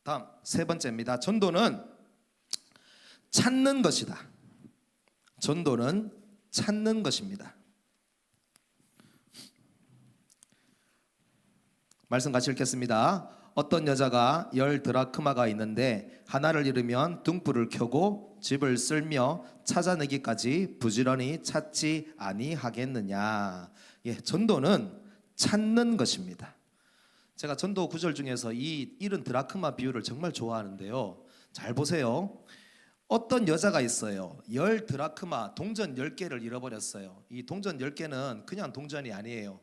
다음 세 번째입니다. 전도는 찾는 것이다. 전도는 찾는 것입니다. 말씀 같이 읽겠습니다. 어떤 여자가 10 드라크마가 있는데 하나를 잃으면 등불을 켜고 집을 쓸며 찾아내기까지 부지런히 찾지 아니하겠느냐. 전도는 찾는 것입니다. 제가 전도 구절 중에서 이 잃은 드라크마 비유를 정말 좋아하는데요. 잘 보세요. 어떤 여자가 있어요. 10 드라크마 동전 10개를 잃어버렸어요. 이 동전 10개는 그냥 동전이 아니에요.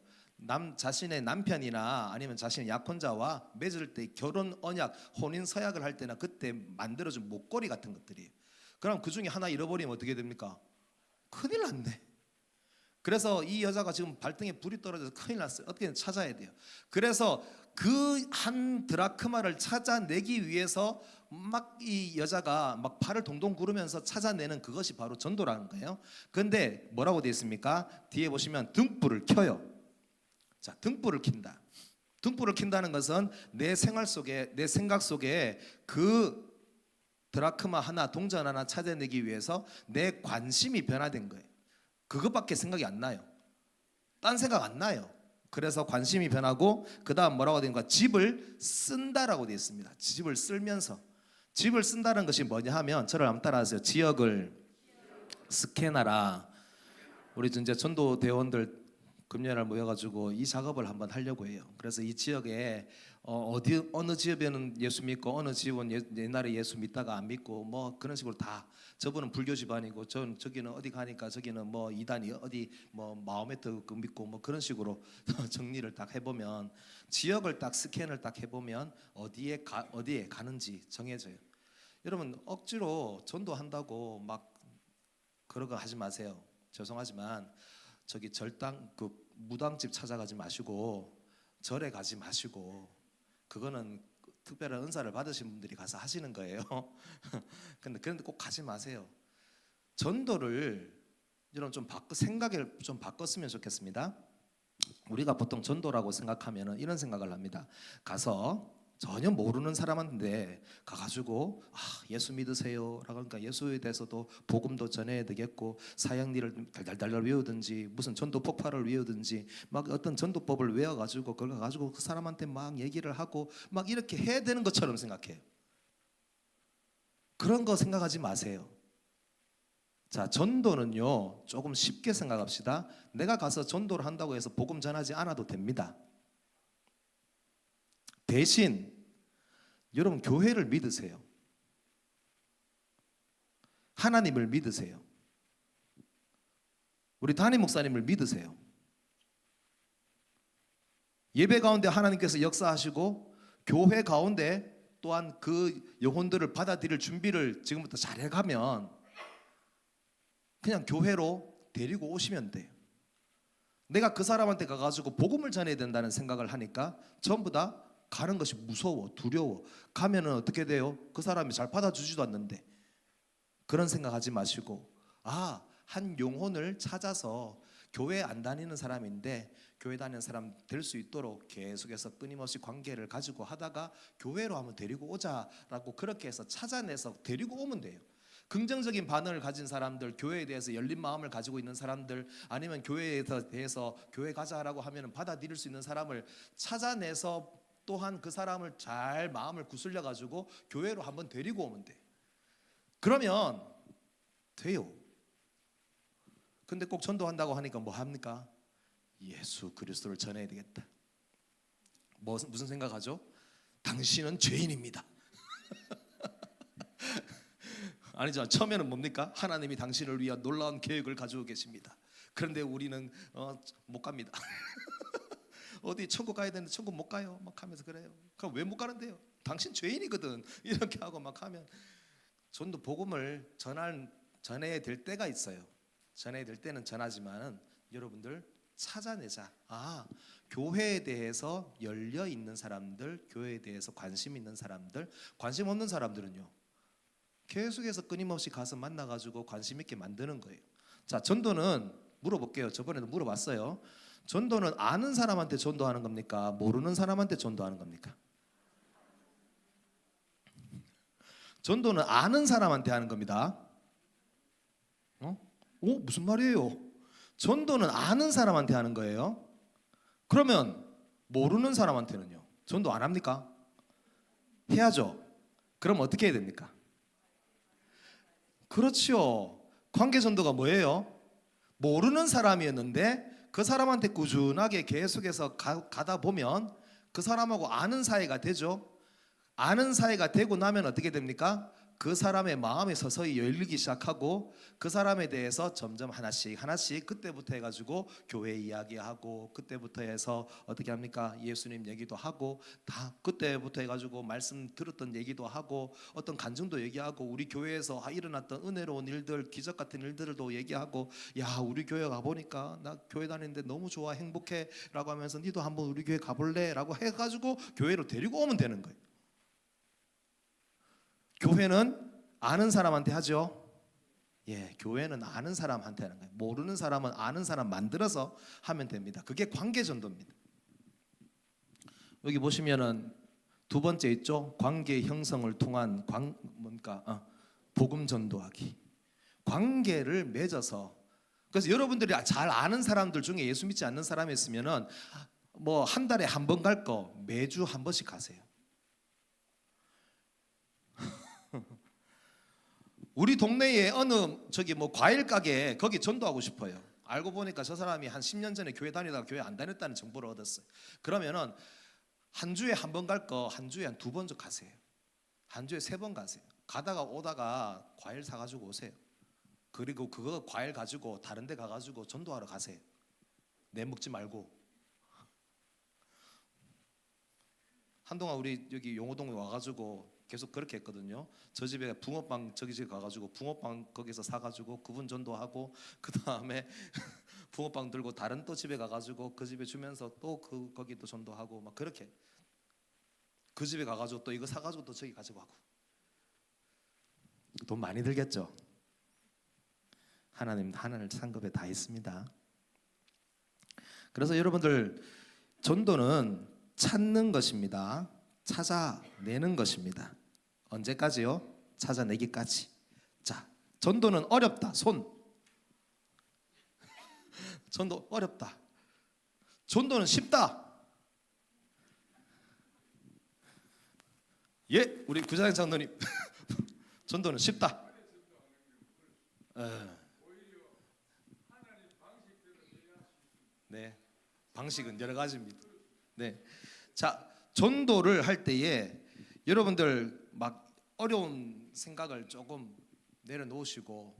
자신의 남편이나 아니면 자신의 약혼자와 맺을 때 결혼 언약, 혼인 서약을 할 때나 그때 만들어준 목걸이 같은 것들이에요. 그럼 그 중에 하나 잃어버리면 어떻게 됩니까? 큰일 났네. 그래서 이 여자가 지금 발등에 불이 떨어져서 큰일 났어요. 어떻게든 찾아야 돼요. 그래서 그 한 드라크마를 찾아내기 위해서 막 이 여자가 막 발을 동동 구르면서 찾아내는 그것이 바로 전도라는 거예요. 그런데 뭐라고 되어 있습니까? 뒤에 보시면 등불을 켜요. 자, 등불을 킨다. 등불을 킨다는 것은 내 생활 속에, 내 생각 속에 그 드라크마 하나, 동전 하나 찾아내기 위해서 내 관심이 변화된 거예요. 그것밖에 생각이 안 나요. 딴 생각 안 나요. 그래서 관심이 변하고 그다음 뭐라고 되는가? 집을 쓴다라고 되어 있습니다. 집을 쓸면서. 집을 쓴다는 것이 뭐냐 하면 저를 한번 따라하세요. 지역을 스캔하라. 우리 이제 전도 대원들 금요일 날 모여가지고 이 작업을 한번 하려고 해요. 그래서 이 지역에 어느 지역에는 예수 믿고 어느 지역은 옛날에 예수 믿다가 안 믿고 뭐 그런 식으로 다 저분은 불교 집안이고 저기는 어디 가니까 저기는 뭐 이단이 어디 뭐 마호메트 그 믿고 뭐 그런 식으로 정리를 딱 해보면 지역을 딱 스캔을 딱 해보면 어디에 가는지 정해져요. 여러분 억지로 전도한다고 막 그런 거 하지 마세요. 죄송하지만 저기 절당 그 무당집 찾아가지 마시고 절에 가지 마시고 그거는 특별한 은사를 받으신 분들이 가서 하시는 거예요. 그런데 꼭 가지 마세요. 전도를 여러분 좀 생각을 좀 바꿨으면 좋겠습니다. 우리가 보통 전도라고 생각하면은 이런 생각을 합니다. 가서 전혀 모르는 사람한테 가가지고 예수 믿으세요 라고 하니까 예수에 대해서도 복음도 전해야 되겠고 사형리를 달달달 외우든지 무슨 전도 폭발을 외우든지 막 어떤 전도법을 외워가지고 그걸 가지고 그 사람한테 막 얘기를 하고 막 이렇게 해야 되는 것처럼 생각해요. 그런 거 생각하지 마세요. 자, 전도는요 조금 쉽게 생각합시다. 내가 가서 전도를 한다고 해서 복음 전하지 않아도 됩니다. 대신 여러분 교회를 믿으세요. 하나님을 믿으세요. 우리 담임 목사님을 믿으세요. 예배 가운데 하나님께서 역사하시고 교회 가운데 또한 그 영혼들을 받아들일 준비를 지금부터 잘해가면 그냥 교회로 데리고 오시면 돼요. 내가 그 사람한테 가가지고 복음을 전해야 된다는 생각을 하니까 전부 다 가는 것이 무서워, 두려워. 가면은 어떻게 돼요? 그 사람이 잘 받아주지도 않는데. 그런 생각하지 마시고 한 영혼을 찾아서 교회 안 다니는 사람인데 교회 다니는 사람 될 수 있도록 계속해서 끊임없이 관계를 가지고 하다가 교회로 한번 데리고 오자라고 그렇게 해서 찾아내서 데리고 오면 돼요. 긍정적인 반응을 가진 사람들, 교회에 대해서 열린 마음을 가지고 있는 사람들, 아니면 교회에 대해서 교회 가자라고 하면 받아들일 수 있는 사람을 찾아내서 또한 그 사람을 잘 마음을 구슬려 가지고 교회로 한번 데리고 오면 돼. 그러면 돼요. 근데 꼭 전도한다고 하니까 뭐 합니까? 예수 그리스도를 전해야 되겠다. 무슨 생각하죠? 당신은 죄인입니다. 아니죠. 처음에는 뭡니까? 하나님이 당신을 위한 놀라운 계획을 가지고 계십니다. 그런데 우리는 못 갑니다. 어디 천국 가야 되는데 천국 못 가요. 막 하면서 그래요. 그럼 왜 못 가는데요? 당신 죄인이거든. 이렇게 하고 막 하면 전도 복음을 전해야 될 때가 있어요. 전해야 될 때는 전하지만은 여러분들 찾아내자. 교회에 대해서 열려 있는 사람들, 교회에 대해서 관심 있는 사람들, 관심 없는 사람들은요. 계속해서 끊임없이 가서 만나가지고 관심 있게 만드는 거예요. 자, 전도는 물어볼게요. 저번에도 물어봤어요. 전도는 아는 사람한테 전도하는 겁니까? 모르는 사람한테 전도하는 겁니까? 전도는 아는 사람한테 하는 겁니다. 무슨 말이에요? 전도는 아는 사람한테 하는 거예요. 그러면 모르는 사람한테는요? 전도 안 합니까? 해야죠. 그럼 어떻게 해야 됩니까? 그렇죠. 관계 전도가 뭐예요? 모르는 사람이었는데 그 사람한테 꾸준하게 계속해서 가다 보면 그 사람하고 아는 사이가 되죠. 아는 사이가 되고 나면 어떻게 됩니까? 그 사람의 마음이 서서히 열리기 시작하고 그 사람에 대해서 점점 하나씩 그때부터 해가지고 교회 이야기하고 그때부터 해서 어떻게 합니까? 예수님 얘기도 하고 다 그때부터 해가지고 말씀 들었던 얘기도 하고 어떤 간증도 얘기하고 우리 교회에서 일어났던 은혜로운 일들 기적 같은 일들도 얘기하고 야 우리 교회 가보니까 나 교회 다니는데 너무 좋아 행복해 라고 하면서 니도 한번 우리 교회 가볼래? 라고 해가지고 교회로 데리고 오면 되는 거예요. 교회는 아는 사람한테 하죠. 교회는 아는 사람한테 하는 거예요. 모르는 사람은 아는 사람 만들어서 하면 됩니다. 그게 관계 전도입니다. 여기 보시면은 두 번째 있죠. 관계 형성을 통한 복음 전도하기. 관계를 맺어서 그래서 여러분들이 잘 아는 사람들 중에 예수 믿지 않는 사람이 있으면은 뭐 한 달에 한 번 갈 거 매주 한 번씩 가세요. 우리 동네에 어느 저기 뭐 과일 가게 거기 전도하고 싶어요. 알고 보니까 저 사람이 한 10년 전에 교회 다니다가 교회 안 다녔다는 정보를 얻었어요. 그러면은 한 주에 한 번 갈 거 한 주에 한 2번 가세요. 한 주에 3번 가세요. 가다가 오다가 과일 사가지고 오세요. 그리고 그거 과일 가지고 다른 데 가가지고 전도하러 가세요. 내 먹지 말고. 한동안 우리 여기 용호동에 와가지고 계속 그렇게 했거든요. 저 집에 붕어빵 저기 집에 가가지고 붕어빵 거기서 사가지고 그분 전도하고 그 다음에 붕어빵 들고 다른 또 집에 가가지고 그 집에 주면서 또 거기 또 전도하고 막 그렇게 그 집에 가가지고 또 이거 사가지고 또 저기 가지고 하고. 돈 많이 들겠죠. 하나님 하늘 상급에 다 있습니다. 그래서 여러분들 전도는 찾는 것입니다. 찾아내는 것입니다. 언제까지요? 찾아내기까지. 자, 전도는 어렵다. 손. 전도 어렵다. 전도는 쉽다. 예, 우리 구자영 장로님. 전도는 쉽다. 네, 방식은 여러 가지입니다. 네, 자, 전도를 할 때에 여러분들 막 어려운 생각을 조금 내려놓으시고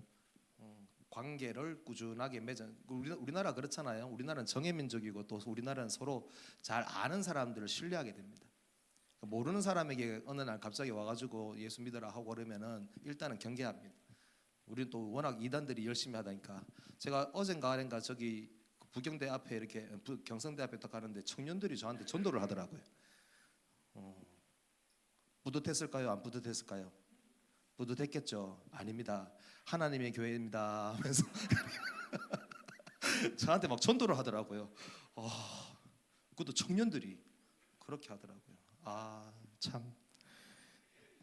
관계를 꾸준하게 맺어. 우리나라 그렇잖아요. 우리나라는 정예민족이고 또 우리나라는 서로 잘 아는 사람들을 신뢰하게 됩니다. 모르는 사람에게 어느 날 갑자기 와가지고 예수 믿어라 하고 그러면은 일단은 경계합니다. 우리는 또 워낙 이단들이 열심히 하다니까. 제가 어젠가 저기 부경대 앞에 이렇게 경성대 앞에 딱 가는데 청년들이 저한테 전도를 하더라고요. 뿌듯했을까요? 안 뿌듯했을까요? 뿌듯했겠죠. 아닙니다. 하나님의 교회입니다 하면서 저한테 막 전도를 하더라고요. 그것도 청년들이 그렇게 하더라고요. 참,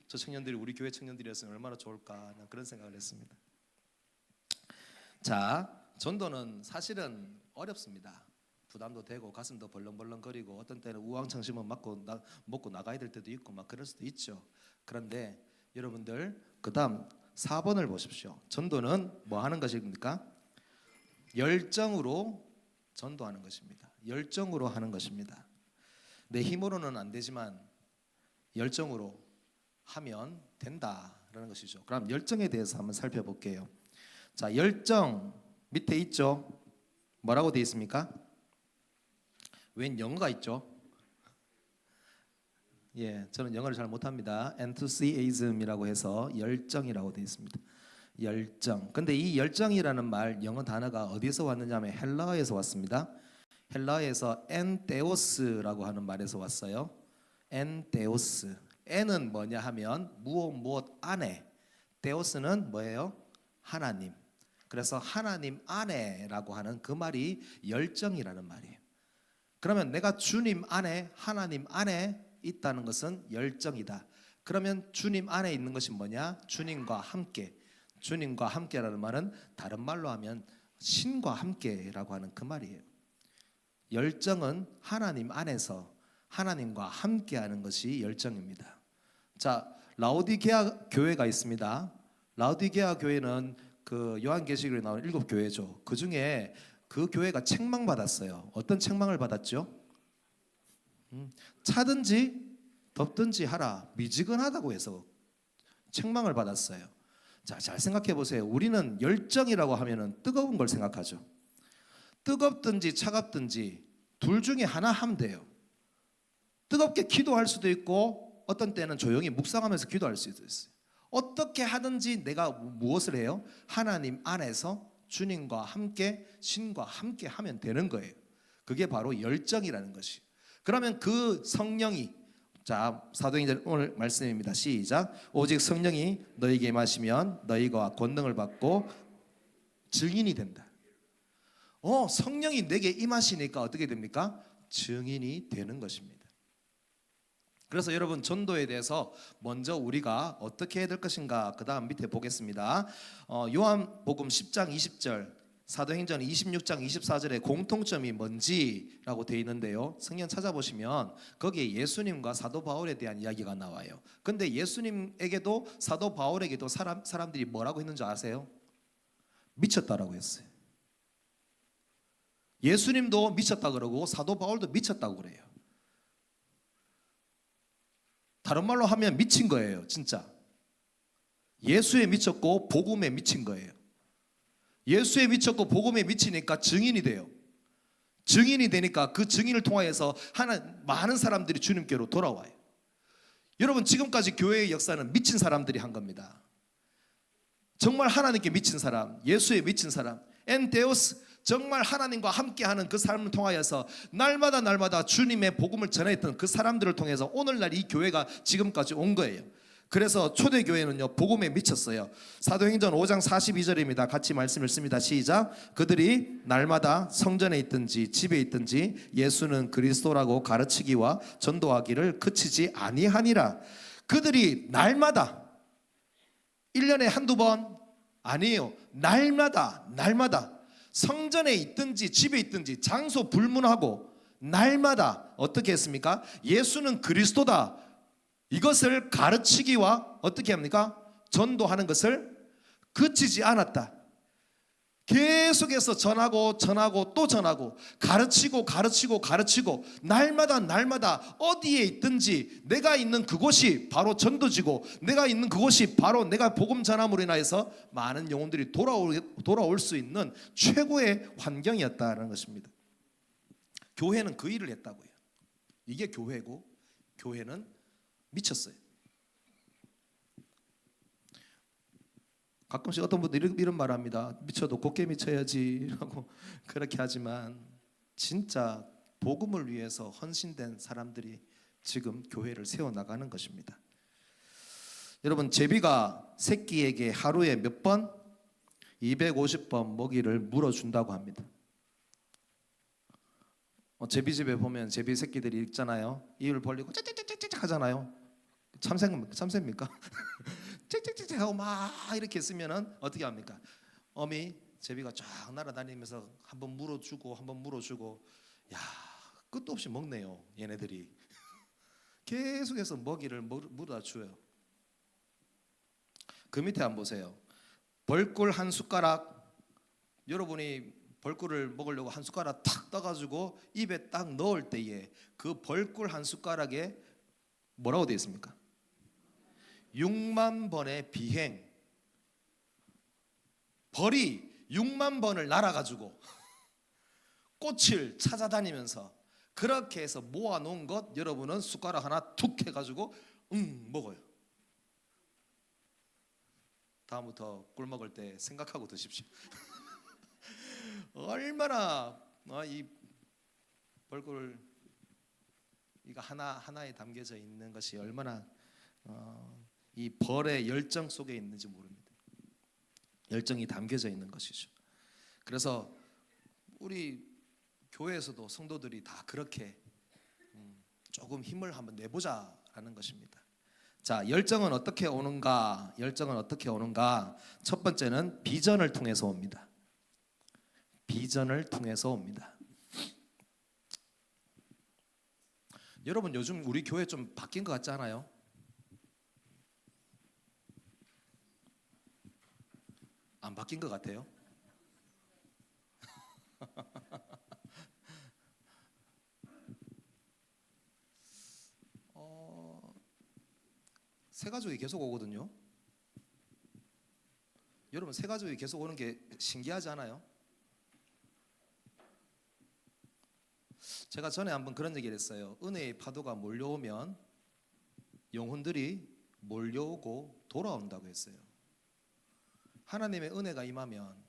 저 청년들이 우리 교회 청년들이었으면 얼마나 좋을까, 그런 생각을 했습니다. 자, 전도는 사실은 어렵습니다. 부담도 되고 가슴도 벌렁벌렁거리고 어떤 때는 우왕청심은 먹고 나가야 될 때도 있고 막 그럴 수도 있죠. 그런데 여러분들 그다음 4번을 보십시오. 전도는 뭐 하는 것입니까? 열정으로 전도하는 것입니다. 열정으로 하는 것입니다. 내 힘으로는 안 되지만 열정으로 하면 된다라는 것이죠. 그럼 열정에 대해서 한번 살펴볼게요. 자, 열정 밑에 있죠. 뭐라고 되어 있습니까? 웬 영어가 있죠? 예, 저는 영어를 잘 못합니다. enthusiasm이라고 해서 열정이라고 되어 있습니다. 열정. 근데 이 열정이라는 말 영어 단어가 어디서 왔느냐면 헬라어에서 왔습니다. 헬라어에서 엔테오스라고 하는 말에서 왔어요. 엔테오스. 엔은 뭐냐 하면 무엇 안에. 테오스는 뭐예요? 하나님. 그래서 하나님 안에라고 하는 그 말이 열정이라는 말이에요. 그러면 내가 주님 안에, 하나님 안에 있다는 것은 열정이다. 그러면 주님 안에 있는 것이 뭐냐? 주님과 함께. 주님과 함께라는 말은 다른 말로 하면 신과 함께라고 하는 그 말이에요. 열정은 하나님 안에서 하나님과 함께하는 것이 열정입니다. 자, 라오디게아 교회가 있습니다. 라오디게아 교회는 그 요한계시록에 나오는 7교회죠. 그 중에 그 교회가 책망받았어요. 어떤 책망을 받았죠? 차든지 덥든지 하라. 미지근하다고 해서 책망을 받았어요. 자, 잘 생각해 보세요. 우리는 열정이라고 하면은 뜨거운 걸 생각하죠. 뜨겁든지 차갑든지 둘 중에 하나 하면 돼요. 뜨겁게 기도할 수도 있고 어떤 때는 조용히 묵상하면서 기도할 수도 있어요. 어떻게 하든지 내가 무엇을 해요? 하나님 안에서 주님과 함께 신과 함께 하면 되는 거예요. 그게 바로 열정이라는 것이. 그러면 그 성령이, 자, 사도행전 오늘 말씀입니다. 시작. 오직 성령이 너희에게 임하시면 너희가 권능을 받고 증인이 된다. 성령이 내게 임하시니까 어떻게 됩니까? 증인이 되는 것입니다. 그래서 여러분 전도에 대해서 먼저 우리가 어떻게 해야 될 것인가 그 다음 밑에 보겠습니다. 요한복음 10장 20절 사도행전 26장 24절에 공통점이 뭔지라고 되어 있는데요. 성경 찾아보시면 거기에 예수님과 사도 바울에 대한 이야기가 나와요. 근데 예수님에게도 사도 바울에게도 사람들이 뭐라고 했는지 아세요? 미쳤다라고 했어요. 예수님도 미쳤다 그러고 사도 바울도 미쳤다고 그래요. 다른 말로 하면 미친 거예요, 진짜. 예수에 미쳤고 복음에 미친 거예요. 예수에 미쳤고 복음에 미치니까 증인이 돼요. 증인이 되니까 그 증인을 통하여서 많은 사람들이 주님께로 돌아와요. 여러분, 지금까지 교회의 역사는 미친 사람들이 한 겁니다. 정말 하나님께 미친 사람, 예수에 미친 사람, 엔데오스, 정말 하나님과 함께하는 그 삶을 통하여서 날마다 주님의 복음을 전했던 그 사람들을 통해서 오늘날 이 교회가 지금까지 온 거예요. 그래서 초대교회는요, 복음에 미쳤어요. 사도행전 5장 42절입니다. 같이 말씀 읽습니다. 시작. 그들이 날마다 성전에 있든지 집에 있든지 예수는 그리스도라고 가르치기와 전도하기를 그치지 아니하니라. 그들이 날마다, 1년에 한두 번 아니에요. 날마다 성전에 있든지 집에 있든지 장소 불문하고 날마다 어떻게 했습니까? 예수는 그리스도다, 이것을 가르치기와 어떻게 합니까? 전도하는 것을 그치지 않았다. 계속해서 전하고 또 전하고 가르치고 날마다 어디에 있든지 내가 있는 그곳이 바로 전도지고 내가 있는 그곳이 바로 내가 복음 전함으로 인하여서 많은 영혼들이 돌아올 수 있는 최고의 환경이었다는 것입니다. 교회는 그 일을 했다고요. 이게 교회고, 교회는 미쳤어요. 가끔씩 어떤 분들이 이런 말 합니다. 미쳐도 곱게 미쳐야지 라고 그렇게 하지만 진짜 복음을 위해서 헌신된 사람들이 지금 교회를 세워나가는 것입니다. 여러분, 제비가 새끼에게 하루에 몇 번? 250번 먹이를 물어준다고 합니다. 제비집에 보면 제비 새끼들이 있잖아요. 입을 벌리고 짹짹짹짹 하잖아요. 참새입니까? 짹짹짹짹 하고 막 이렇게 쓰면은 어떻게 합니까? 어미 제비가 쫙 날아다니면서 한번 물어주고 야, 끝도 없이 먹네요. 얘네들이 계속해서 먹이를 물어다 줘요. 그 밑에 한번 보세요. 벌꿀 한 숟가락, 여러분이 벌꿀을 먹으려고 한 숟가락 탁 떠가지고 입에 딱 넣을 때에 그 벌꿀 한 숟가락에 뭐라고 되어 있습니까? 6만 번의 비행. 벌이 6만 번을 날아가지고 꽃을 찾아다니면서 그렇게 해서 모아놓은 것 여러분은 숟가락 하나 툭 해가지고 먹어요. 다음부터 꿀 먹을 때 생각하고 드십시오. 얼마나 이 벌꿀 이거 하나에 담겨져 있는 것이 얼마나 이 벌의 열정 속에 있는지 모릅니다. 열정이 담겨져 있는 것이죠. 그래서 우리 교회에서도 성도들이 다 그렇게 조금 힘을 한번 내보자라는 것입니다. 자, 열정은 어떻게 오는가? 첫 번째는 비전을 통해서 옵니다. 비전을 통해서 옵니다. 여러분, 요즘 우리 교회 좀 바뀐 것 같지 않아요? 안 바뀐 것 같아요? 새가족이 계속 오거든요. 여러분, 새가족이 계속 오는 게 신기하지 않아요? 제가 전에 한번 그런 얘기를 했어요. 은혜의 파도가 몰려오면 영혼들이 몰려오고 돌아온다고 했어요. 하나님의 은혜가 임하면,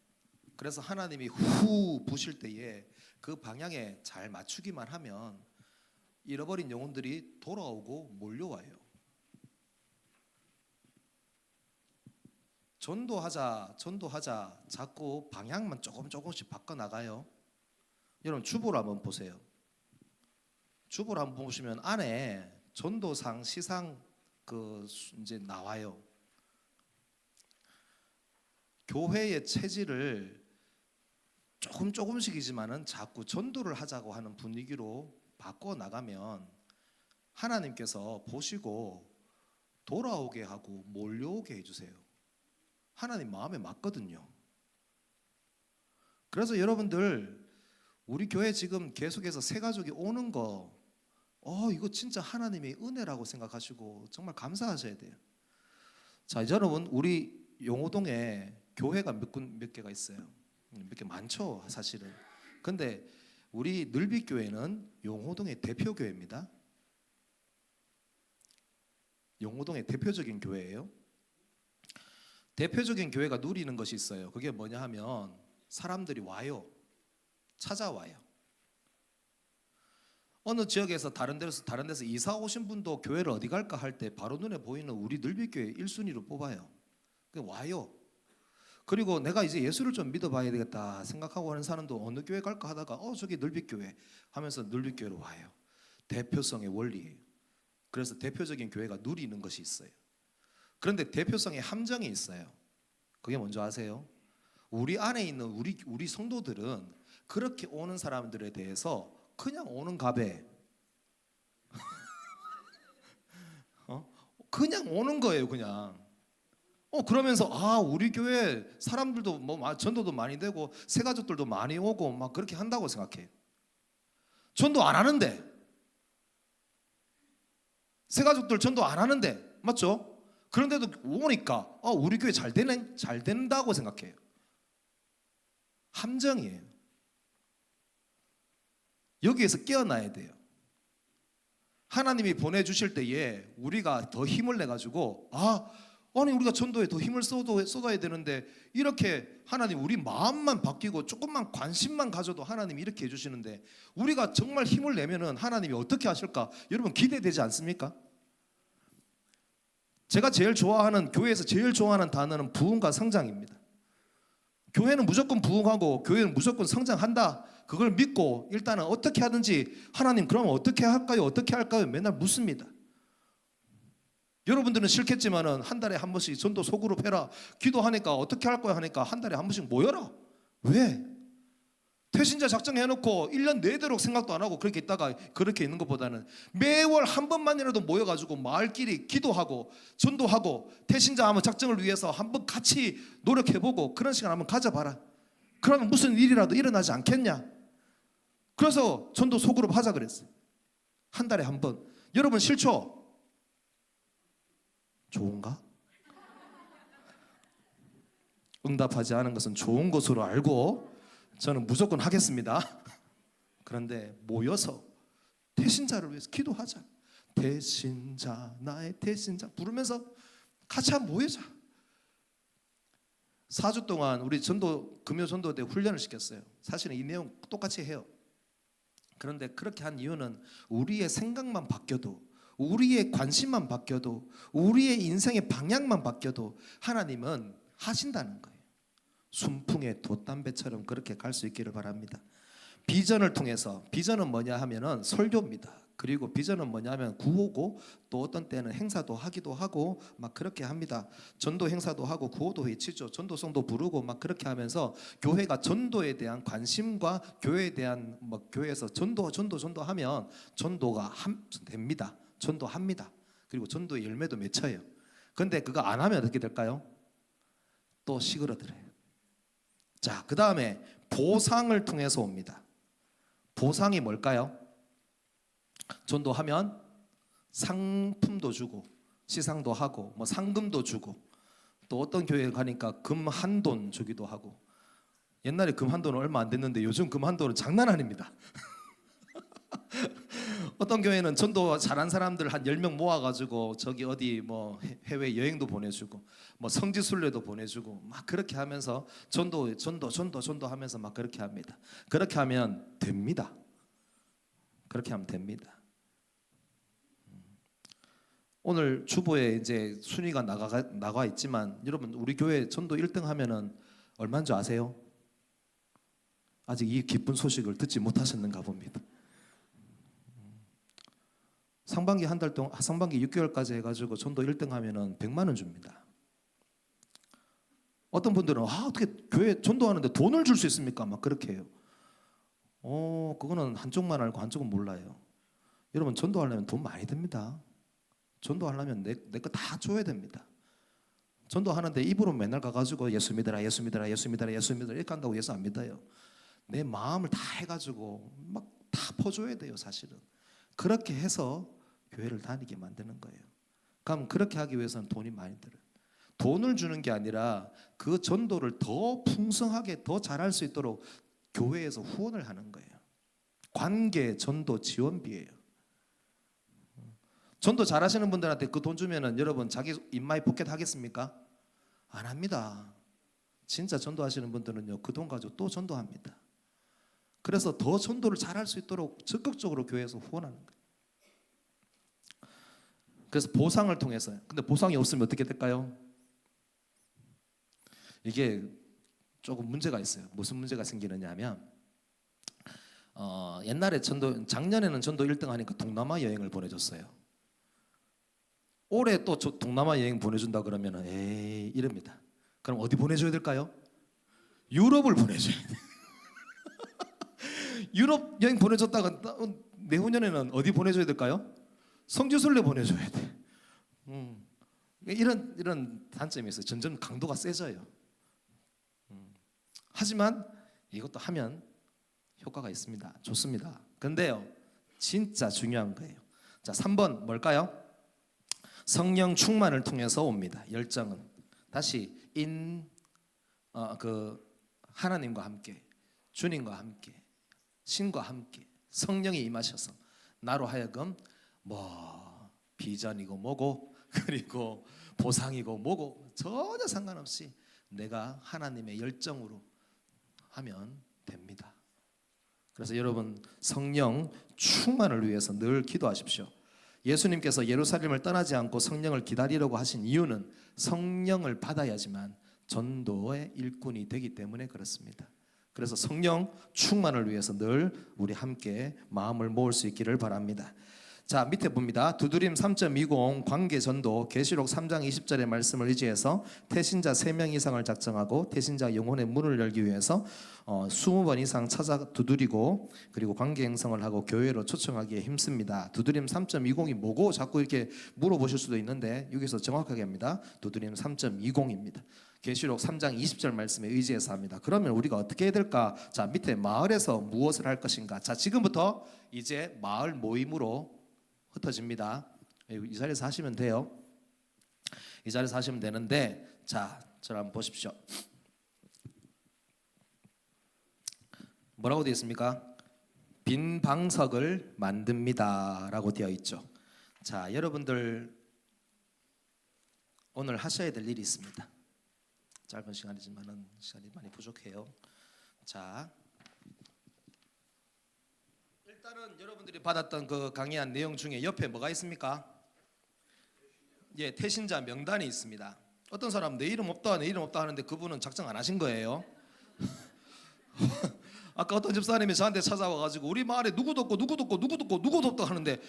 그래서 하나님이 후 부실 때에 그 방향에 잘 맞추기만 하면 잃어버린 영혼들이 돌아오고 몰려와요. 전도하자 자꾸 방향만 조금씩 바꿔나가요. 여러분, 주보를 한번 보세요. 주보를 한번 보시면 안에 전도상 시상 이제 나와요. 교회의 체질을 조금씩이지만은 자꾸 전도를 하자고 하는 분위기로 바꿔 나가면 하나님께서 보시고 돌아오게 하고 몰려오게 해주세요. 하나님 마음에 맞거든요. 그래서 여러분들 우리 교회 지금 계속해서 새 가족이 오는 거 이거 진짜 하나님의 은혜라고 생각하시고 정말 감사하셔야 돼요. 자, 이제 여러분 우리 용호동에 교회가 몇 개가 있어요. 몇 개 많죠 사실은. 근데 우리 늘비교회는 용호동의 대표 교회입니다. 용호동의 대표적인 교회예요. 대표적인 교회가 누리는 것이 있어요. 그게 뭐냐 하면 사람들이 와요. 찾아와요. 어느 지역에서 다른 데서 이사 오신 분도 교회를 어디 갈까 할 때 바로 눈에 보이는 우리 늘비교회 1순위로 뽑아요. 와요. 그리고 내가 이제 예수를 좀 믿어봐야 되겠다 생각하고 하는 사람도 어느 교회 갈까 하다가 저기 늘비교회 하면서 늘비교회로 와요. 대표성의 원리예요. 그래서 대표적인 교회가 누리는 것이 있어요. 그런데 대표성의 함정이 있어요. 그게 뭔지 아세요? 우리 안에 있는 우리 성도들은 그렇게 오는 사람들에 대해서 그냥 오는 갑에 그냥 오는 거예요. 그냥 그러면서 우리 교회 사람들도 뭐 전도도 많이 되고 새 가족들도 많이 오고 막 그렇게 한다고 생각해요. 전도 안 하는데, 새 가족들 전도 안 하는데, 맞죠? 그런데도 오니까 우리 교회 잘 된다고 생각해요. 함정이에요. 여기에서 깨어나야 돼요. 하나님이 보내주실 때에 우리가 더 힘을 내가지고 아니 우리가 전도에 더 힘을 쏟아야 되는데 이렇게 하나님 우리 마음만 바뀌고 조금만 관심만 가져도 하나님이 이렇게 해주시는데 우리가 정말 힘을 내면은 하나님이 어떻게 하실까? 여러분 기대되지 않습니까? 제가 제일 좋아하는 교회에서 제일 좋아하는 단어는 부흥과 성장입니다. 교회는 무조건 부흥하고 교회는 무조건 성장한다. 그걸 믿고 일단은 어떻게 하든지 하나님 그러면 어떻게 할까요? 어떻게 할까요? 맨날 묻습니다. 여러분들은 싫겠지만은 한 달에 한 번씩 전도 소그룹 해라. 기도하니까 어떻게 할 거야 하니까 한 달에 한 번씩 모여라. 왜? 퇴신자 작정해놓고 1년 내도록 생각도 안 하고 그렇게 있다가 그렇게 있는 것보다는 매월 한 번만이라도 모여가지고 마을끼리 기도하고 전도하고 퇴신자 한번 작정을 위해서 한번 같이 노력해보고 그런 시간 한번 가져봐라. 그러면 무슨 일이라도 일어나지 않겠냐? 그래서 전도 소그룹 하자 그랬어요. 한 달에 한 번. 여러분 싫죠? 좋은가? 응답하지 않은 것은 좋은 것으로 알고 저는 무조건 하겠습니다. 그런데 모여서 태신자를 위해서 기도하자. 태신자 나의 태신자 부르면서 같이 한번 모이자. 4주 동안 우리 금요 전도 때 훈련을 시켰어요. 사실은 이 내용 똑같이 해요. 그런데 그렇게 한 이유는 우리의 생각만 바뀌어도, 우리의 관심만 바뀌어도, 우리의 인생의 방향만 바뀌어도 하나님은 하신다는 거예요. 순풍의 돛담배처럼 그렇게 갈 수 있기를 바랍니다. 비전을 통해서, 비전은 뭐냐 하면은 설교입니다. 그리고 비전은 뭐냐 하면 구호고, 또 어떤 때는 행사도 하기도 하고 막 그렇게 합니다. 전도 행사도 하고 구호도 외치죠. 전도성도 부르고 막 그렇게 하면서 교회가 전도에 대한 관심과 교회에 대한 교회에서 전도하면 전도가 됩니다. 전도합니다. 그리고 전도의 열매도 맺혀요. 근데 그거 안 하면 어떻게 될까요? 또 시그러들어요. 자, 그 다음에 보상을 통해서 옵니다. 보상이 뭘까요? 전도하면 상품도 주고 시상도 하고 상금도 주고, 또 어떤 교회에 가니까 금 한 돈 주기도 하고. 옛날에 금 한 돈은 얼마 안 됐는데 요즘 금 한 돈은 장난 아닙니다. 어떤 교회는 전도 잘한 사람들 한 10명 모아가지고 저기 어디 해외 여행도 보내주고 성지순례도 보내주고 막 그렇게 하면서 전도 하면서 막 그렇게 합니다. 그렇게 하면 됩니다. 그렇게 하면 됩니다. 오늘 주보에 이제 순위가 나가 있지만 여러분 우리 교회 전도 1등 하면은 얼마인 줄 아세요? 아직 이 기쁜 소식을 듣지 못하셨는가 봅니다. 상반기 한 달 동안, 상반기 6개월까지 해가지고 전도 1등 하면은 100만 원 줍니다. 어떤 분들은 어떻게 교회 전도하는데 돈을 줄 수 있습니까? 막 그렇게 해요. 그거는 한쪽만 알고 한쪽은 몰라요. 여러분 전도하려면 돈 많이 듭니다. 전도하려면 내 거 다 줘야 됩니다. 전도하는데 입으로 맨날 가가지고 예수 믿어라 예수 믿어라 예수 믿어라 예수 믿어라 이렇게 한다고 예수 안 믿어요. 내 마음을 다 해가지고 막 다 퍼줘야 돼요. 사실은 그렇게 해서 교회를 다니게 만드는 거예요. 그럼 그렇게 하기 위해서는 돈이 많이 들어요. 돈을 주는 게 아니라 그 전도를 더 풍성하게 더 잘할 수 있도록 교회에서 후원을 하는 거예요. 관계 전도 지원비예요. 전도 잘하시는 분들한테 그 돈 주면은 여러분 자기 인마이 포켓 하겠습니까? 안 합니다. 진짜 전도하시는 분들은요 그 돈 가지고 또 전도합니다. 그래서 더 전도를 잘할 수 있도록 적극적으로 교회에서 후원하는 거예요. 그래서 보상을 통해서. 근데 보상이 없으면 어떻게 될까요? 이게 조금 문제가 있어요. 무슨 문제가 생기느냐 하면 옛날에 작년에는 전도 1등 하니까 동남아 여행을 보내줬어요. 올해 또 동남아 여행 보내준다 그러면 에이 이럽니다. 그럼 어디 보내줘야 될까요? 유럽을 보내줘야 돼. 유럽 여행 보내줬다가 내후년에는 어디 보내줘야 될까요? 성지순례 보내줘야 돼. 이런 단점이 있어요. 점점 강도가 세져요. 하지만 이것도 하면 효과가 있습니다. 좋습니다. 근데요 진짜 중요한 거예요. 자 3번 뭘까요? 성령 충만을 통해서 옵니다. 열정은 다시 하나님과 함께 주님과 함께 신과 함께 성령이 임하셔서 나로 하여금 비전이고 뭐고 그리고 보상이고 뭐고 전혀 상관없이 내가 하나님의 열정으로 하면 됩니다. 그래서 여러분 성령 충만을 위해서 늘 기도하십시오. 예수님께서 예루살렘을 떠나지 않고 성령을 기다리려고 하신 이유는 성령을 받아야지만 전도의 일꾼이 되기 때문에 그렇습니다. 그래서 성령 충만을 위해서 늘 우리 함께 마음을 모을 수 있기를 바랍니다. 자 밑에 봅니다. 두드림 3.20 관계전도 계시록 3장 20절의 말씀을 의지해서 태신자 3명 이상을 작정하고 태신자 영혼의 문을 열기 위해서 20번 이상 찾아 두드리고 그리고 관계 형성을 하고 교회로 초청하기에 힘씁니다. 두드림 3.20이 뭐고 자꾸 이렇게 물어보실 수도 있는데 여기서 정확하게 합니다. 두드림 3.20입니다. 계시록 3장 20절 말씀에 의지해서 합니다. 그러면 우리가 어떻게 해야 될까? 자 밑에 마을에서 무엇을 할 것인가? 자 지금부터 이제 마을 모임으로 흩어집니다. 이 자리에서 하시면 돼요. 이 자리에서 하시면 되는데 자 저를 한번 보십시오. 뭐라고 되어 있습니까? 빈 방석을 만듭니다 라고 되어 있죠. 자 여러분들 오늘 하셔야 될 일이 있습니다. 짧은 시간이지만 시간이 많이 부족해요. 자 일단은 여러분들이 받았던 그 강의한 내용 중에 옆에 뭐가 있습니까? 예, 태신자 명단이 있습니다. 어떤 사람 내 이름 없다 내 이름 없다 하는데 그분은 작정 안 하신 거예요. 아까 어떤 집사님이 저한테 찾아와가지고 우리 마을에 누구도 없고 누구도 없고 누구도 없고 누구도 없다 하는데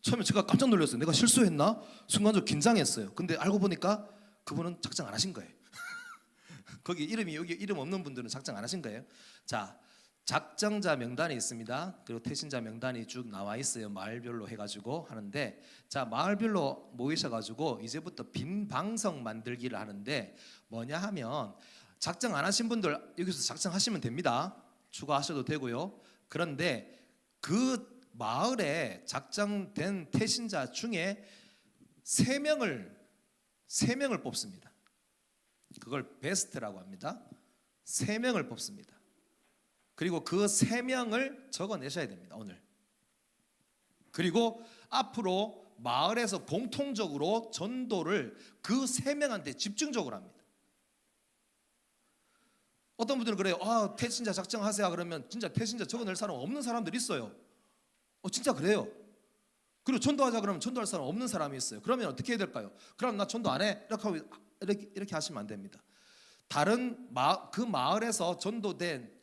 처음에 제가 깜짝 놀랐어요. 내가 실수했나? 순간적으로 긴장했어요. 근데 알고 보니까 그분은 작정 안 하신 거예요. 거기 여기 이름 없는 분들은 작정 안 하신 거예요. 자 작정자 명단이 있습니다. 그리고 태신자 명단이 쭉 나와 있어요. 마을별로 해가지고 하는데 자 마을별로 모이셔가지고 이제부터 빈 방석 만들기를 하는데 뭐냐 하면 작정 안 하신 분들 여기서 작정하시면 됩니다. 추가하셔도 되고요. 그런데 그 마을에 작정된 태신자 중에 3명을 뽑습니다. 그걸 베스트라고 합니다. 3명을 뽑습니다. 그리고 그 3명을 적어내셔야 됩니다. 오늘. 그리고 앞으로 마을에서 공통적으로 전도를 그 3명한테 집중적으로 합니다. 어떤 분들은 그래요. 태신자 작정하세요. 그러면 진짜 태신자 적어낼 사람 없는 사람들이 있어요. 진짜 그래요. 그리고 전도하자 그러면 전도할 사람 없는 사람이 있어요. 그러면 어떻게 해야 될까요? 그럼 나 전도 안 해. 이렇게 하시면 안 됩니다. 다른 그 마을에서 전도된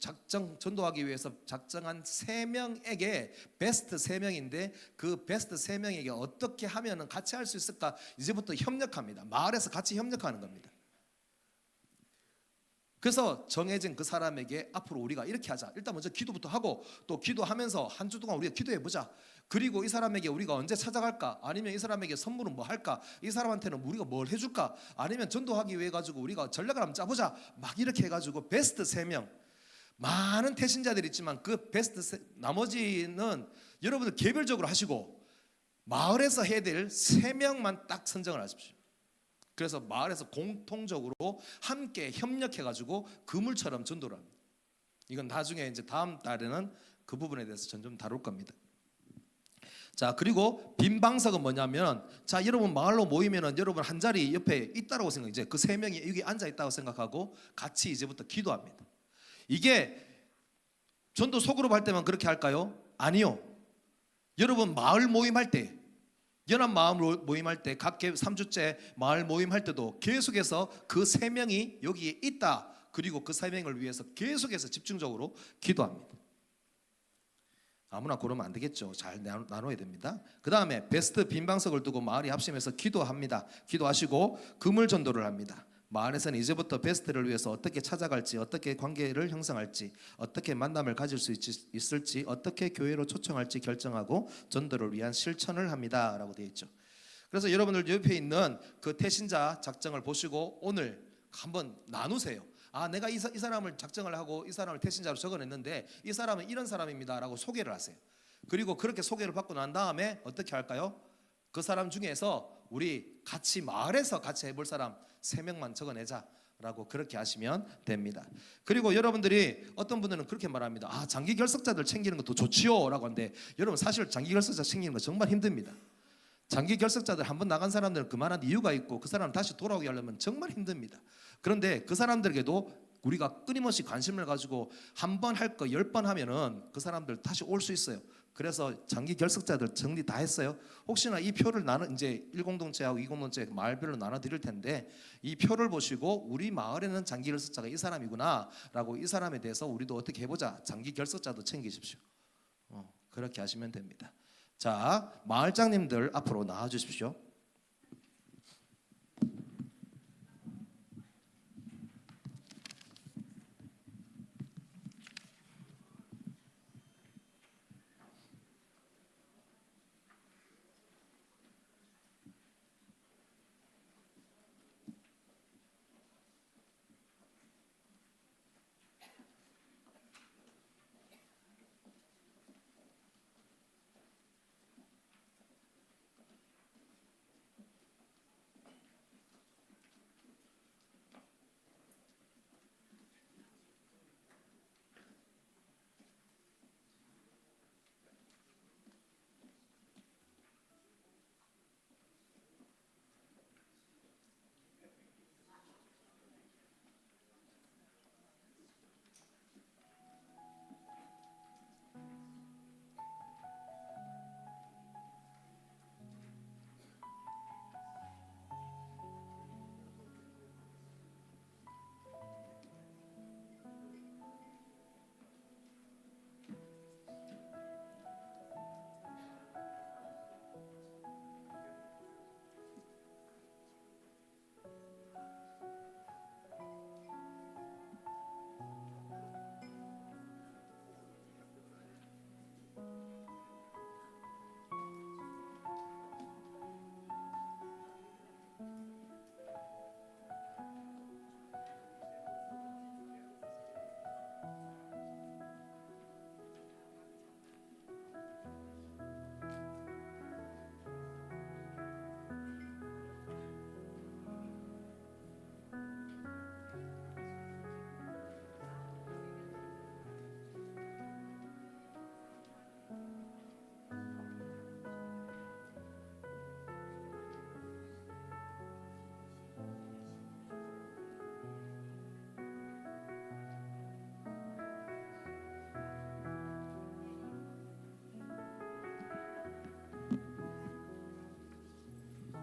전도하기 위해서 작정한 3명에게 베스트 3명인데 그 베스트 3명에게 어떻게 하면은 같이 할 수 있을까? 이제부터 협력합니다. 마을에서 같이 협력하는 겁니다. 그래서 정해진 그 사람에게 앞으로 우리가 이렇게 하자. 일단 먼저 기도부터 하고 또 기도하면서 한 주 동안 우리가 기도해 보자. 그리고 이 사람에게 우리가 언제 찾아갈까? 아니면 이 사람에게 선물은 뭐 할까? 이 사람한테는 우리가 뭘 해줄까? 아니면 전도하기 위해 가지고 우리가 전략을 한번 짜보자. 막 이렇게 해가지고 베스트 3명, 많은 태신자들이 있지만 그 나머지는 여러분들 개별적으로 하시고 마을에서 해야 될 3명만 딱 선정을 하십시오. 그래서 마을에서 공통적으로 함께 협력해가지고 그물처럼 전도를 합니다. 이건 나중에 이제 다음 달에는 그 부분에 대해서 전 좀 다룰 겁니다. 자, 그리고 빈 방석은 뭐냐면, 자, 여러분 마을로 모이면은 여러분 한 자리 옆에 있다라고 생각, 이제 그 3명이 여기 앉아 있다고 생각하고 같이 이제부터 기도합니다. 이게 전도 소그룹 할 때만 그렇게 할까요? 아니요. 여러분 마을 모임할 때, 연합 마을 모임할 때, 각 3주째 마을 모임할 때도 계속해서 그 3명이 여기에 있다. 그리고 그 3명을 위해서 계속해서 집중적으로 기도합니다. 아무나 고르면 안 되겠죠. 잘 나눠야 됩니다. 그 다음에 베스트 빈방석을 두고 마을이 합심해서 기도합니다. 기도하시고 그물 전도를 합니다. 마을에서는 이제부터 베스트를 위해서 어떻게 찾아갈지, 어떻게 관계를 형성할지, 어떻게 만남을 가질 수 있을지, 어떻게 교회로 초청할지 결정하고 전도를 위한 실천을 합니다 라고 되어 있죠. 그래서 여러분들 옆에 있는 그 태신자 작정을 보시고 오늘 한번 나누세요. 아, 내가 이 사람을 작정을 하고 이 사람을 태신자로 적어냈는데 이 사람은 이런 사람입니다 라고 소개를 하세요. 그리고 그렇게 소개를 받고 난 다음에 어떻게 할까요? 그 사람 중에서 우리 같이 마을에서 같이 해볼 사람 3명만 적어내자 라고 그렇게 하시면 됩니다. 그리고 여러분들이 어떤 분들은 그렇게 말합니다. 아, 장기 결석자들 챙기는 것도 좋지요 라고 하는데, 여러분 사실 장기 결석자 챙기는 거 정말 힘듭니다. 장기 결석자들 한번 나간 사람들은 그만한 이유가 있고 그 사람 다시 돌아오게 하려면 정말 힘듭니다. 그런데 그 사람들에게도 우리가 끊임없이 관심을 가지고 한 번 할 거 10번 하면은 그 사람들 다시 올 수 있어요. 그래서 장기 결석자들 정리 다 했어요. 혹시나 이 표를 나는 이제 1공동체하고 2공동체 마을별로 나눠 드릴 텐데 이 표를 보시고 우리 마을에는 장기 결석자가 이 사람이구나라고 이 사람에 대해서 우리도 어떻게 해보자. 장기 결석자도 챙기십시오. 그렇게 하시면 됩니다. 자, 마을장님들 앞으로 나와 주십시오.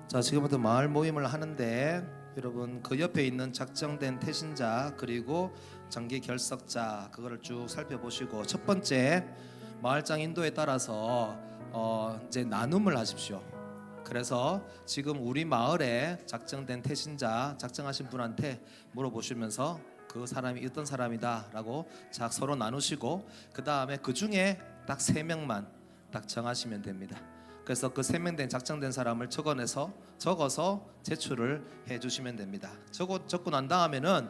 자, 지금부터 마을 모임을 하는데 여러분 그 옆에 있는 작정된 태신자 그리고 장기 결석자 그거를 쭉 살펴보시고 첫 번째 마을장 인도에 따라서 이제 나눔을 하십시오. 그래서 지금 우리 마을에 작정된 태신자 작정하신 분한테 물어보시면서 그 사람이 어떤 사람이다라고 서로 나누시고 그 다음에 그 중에 딱 3명만 딱 정하시면 됩니다. 그래서 그 3명 작정된 사람을 적어서 제출을 해주시면 됩니다. 적고 난 다음에는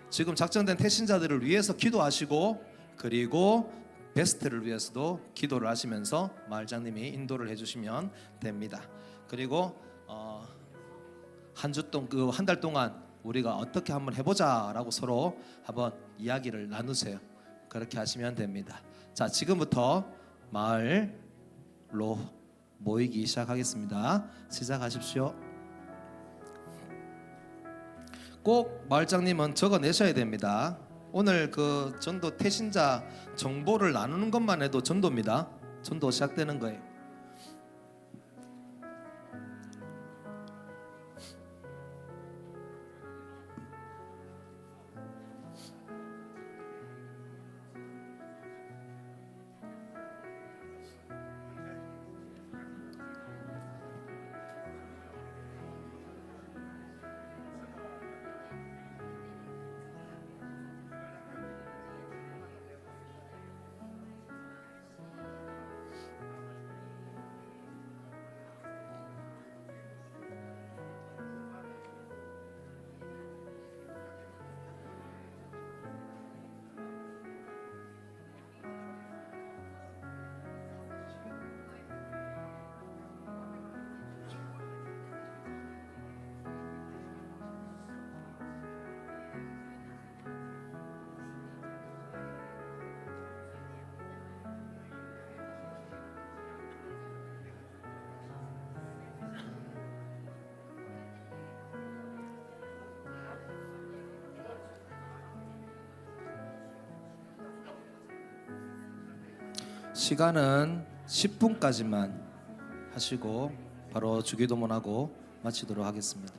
지금 작정된 태신자들을 위해서 기도하시고 그리고 베스트를 위해서도 기도를 하시면서 마을장님이 인도를 해주시면 됩니다. 그리고 한 달 동안 우리가 어떻게 한번 해보자라고 서로 한번 이야기를 나누세요. 그렇게 하시면 됩니다. 자, 지금부터 마을로 모이기 시작하겠습니다. 시작하십시오. 꼭 마을장님은 적어내셔야 됩니다. 오늘 그 전도 태신자 정보를 나누는 것만 해도 전도입니다. 전도 시작되는 거예요. 시간은 10분까지만 하시고 바로 주기도문하고 마치도록 하겠습니다.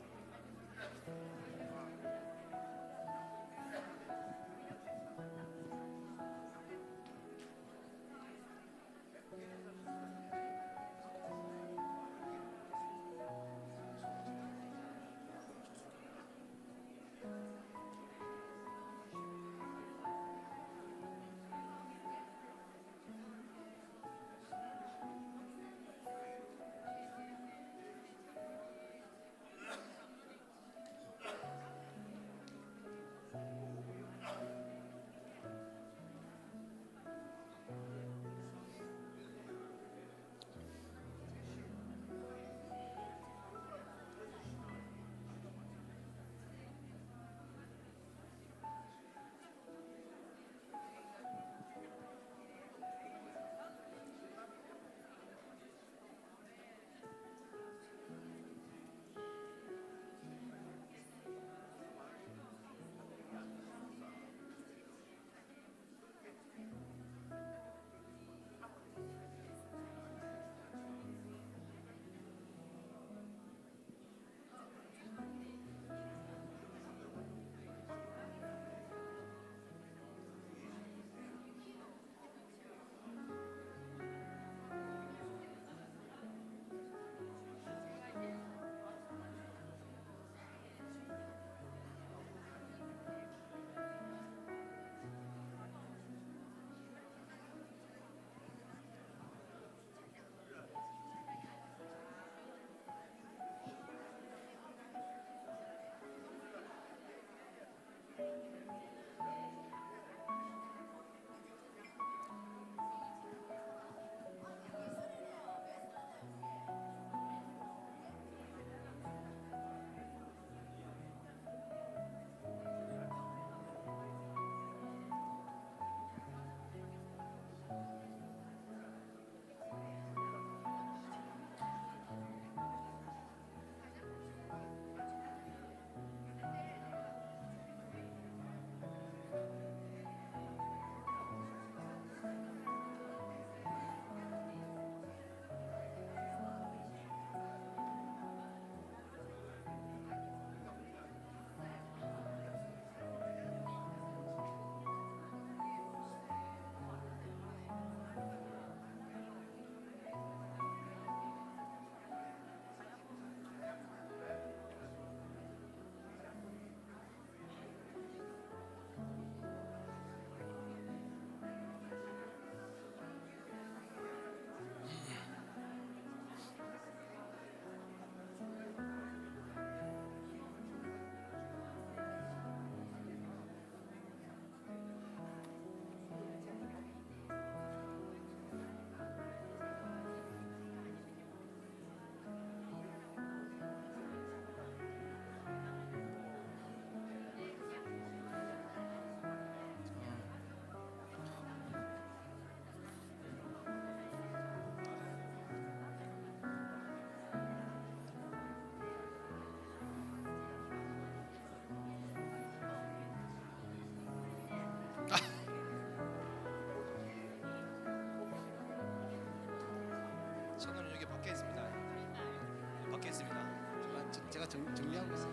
정리하고 있어.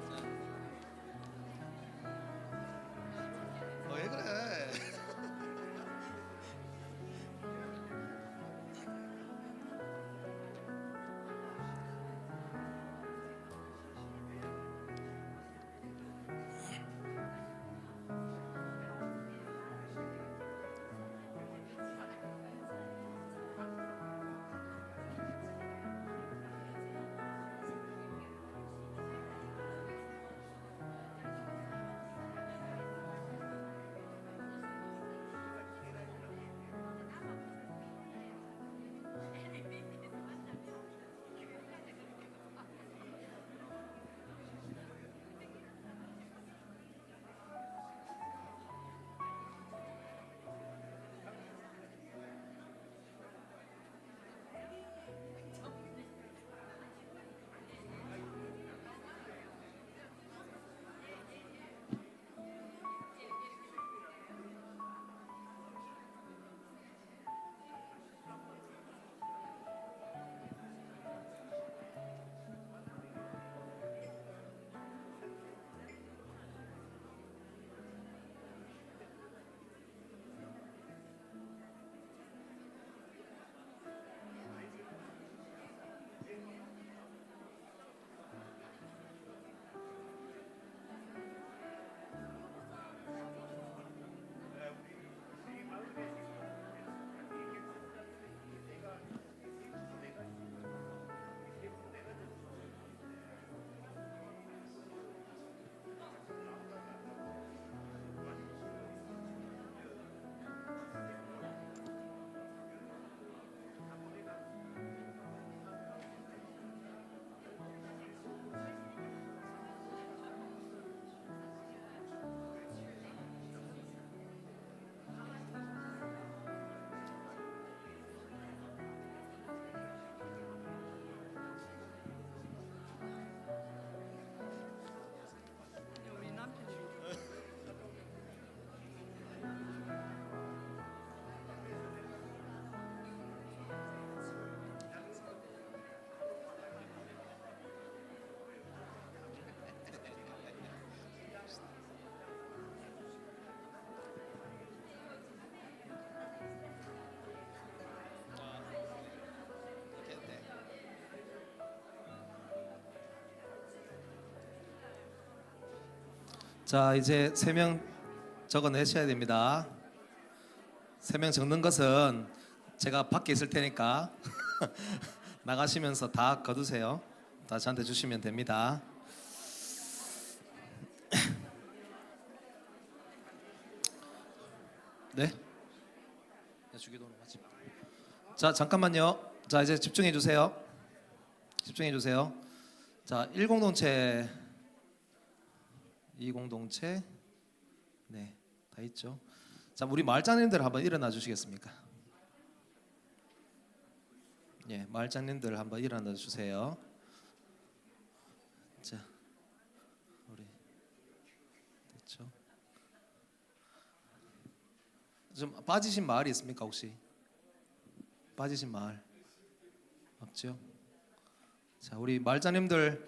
왜 그래? 자, 이제 3명 적어내셔야 됩니다. 3명 적는 것은 제가 밖에 있을 테니까 나가시면서 다 거두세요. 다 저한테 주시면 됩니다. 네? 주기도는 하지 마. 자, 잠깐만요. 자, 이제 집중해 주세요. 집중해 주세요. 자, 1공동체, 2공동체, 네, 다 있죠. 자, 우리 마을장님들 한번 일어나 주시겠습니까? 예, 마을장님들 한번 일어나 주세요. 자, 우리 됐죠? 좀 빠지신 마을이 있습니까 혹시? 빠지신 마을 없죠? 자, 우리 마을장님들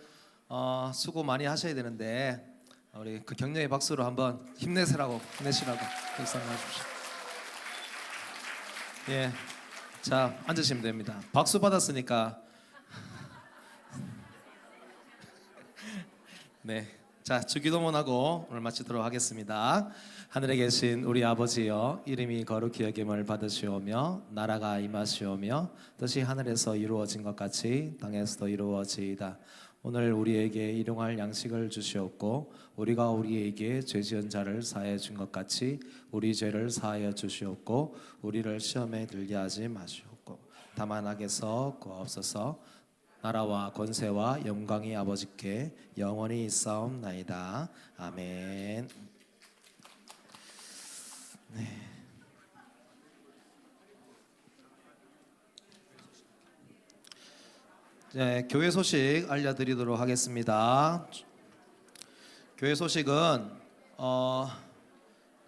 수고 많이 하셔야 되는데 우리 그 격려의 박수로 한번 힘내시라고 박수 한번 해주십시오. 예, 자 앉으시면 됩니다. 박수 받았으니까 네, 자 주기도문하고 오늘 마치도록 하겠습니다. 하늘에 계신 우리 아버지여, 이름이 거룩히 여김을 받으시오며 나라가 임하시오며 뜻이 하늘에서 이루어진 것 같이 땅에서도 이루어지이다. 오늘 우리에게 일용할 양식을 주시옵고 우리가 우리에게 죄 지은 자를 사하여 준 것 같이 우리 죄를 사하여 주시옵고 우리를 시험에 들게 하지 마시옵고 다만 악에서 구하옵소서. 나라와 권세와 영광이 아버지께 영원히 있사옵나이다. 아멘. 네. 네, 교회 소식 알려드리도록 하겠습니다. 교회 소식은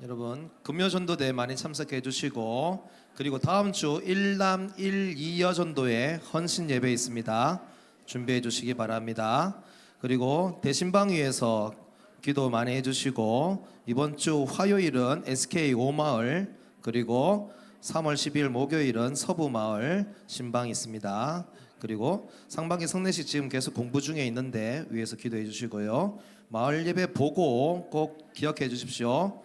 여러분 금요전도대 많이 참석해 주시고 그리고 다음 주 1남 1, 2여 전도에 헌신 예배 있습니다. 준비해 주시기 바랍니다. 그리고 대신방 위에서 기도 많이 해주시고, 이번 주 화요일은 SK 5마을, 그리고 3월 10일 목요일은 서부마을 신방이 있습니다. 그리고 상반기 성례식 지금 계속 공부 중에 있는데 위에서 기도해 주시고요. 마을 예배 보고 꼭 기억해 주십시오.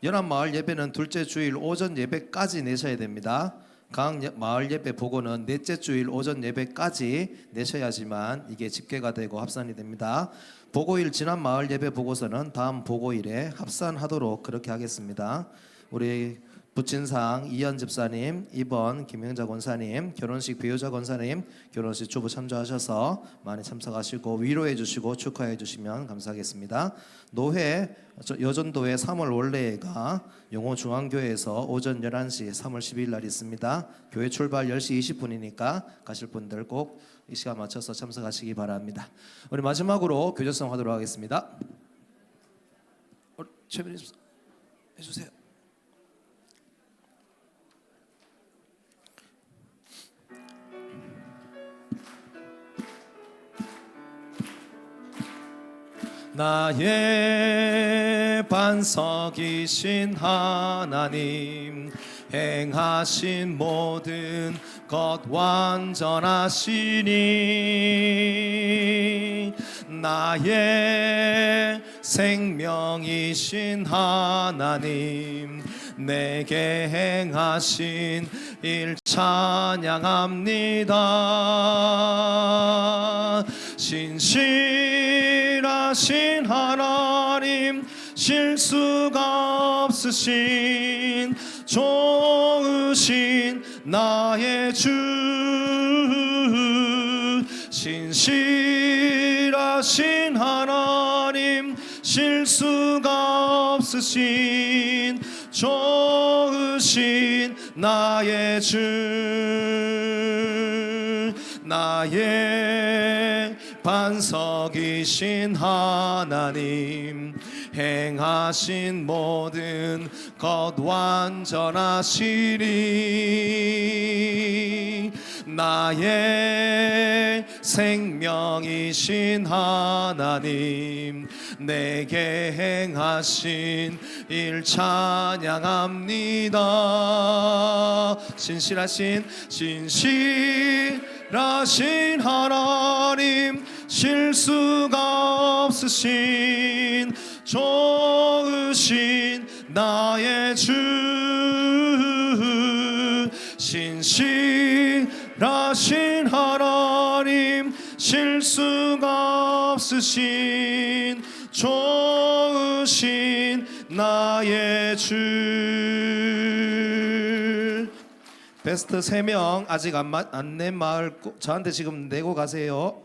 연합 마을 예배는 둘째 주일 오전 예배까지 내셔야 됩니다. 각 마을 예배 보고는 넷째 주일 오전 예배까지 내셔야지만 이게 집계가 되고 합산이 됩니다. 보고일 지난 마을 예배 보고서는 다음 보고일에 합산하도록 그렇게 하겠습니다. 우리 부친상 이현 집사님, 2번 김영자 권사님, 결혼식 배우자 권사님 결혼식 주부 참조하셔서 많이 참석하시고 위로해 주시고 축하해 주시면 감사하겠습니다. 노회 여전도회 3월 원래가 용호중앙교회에서 오전 11시 3월 12일 날 있습니다. 교회 출발 10시 20분이니까 가실 분들 꼭 이 시간 맞춰서 참석하시기 바랍니다. 우리 마지막으로 교제성 하도록 하겠습니다. 최빈 집사 해주세요. 나의 반석이신 하나님, 행하신 모든 것 완전하시니, 나의 생명이신 하나님, 내게 행하신 일 찬양합니다. 신실하신 하나님, 실수가 없으신 좋으신 나의 주, 신실하신 하나님, 실수가 없으신 좋으신 나의 주, 나의 반석이신 하나님, 행하신 모든 것 완전하시리, 나의 생명이신 하나님, 내게 행하신 일 찬양합니다. 신실하신 하나님, 실수가 없으신 좋으신 나의 주, 신실하신 하나님, 실수가 없으신 좋으신 나의 주. 베스트 3명 아직 안 낸 마을 저한테 지금 내고 가세요.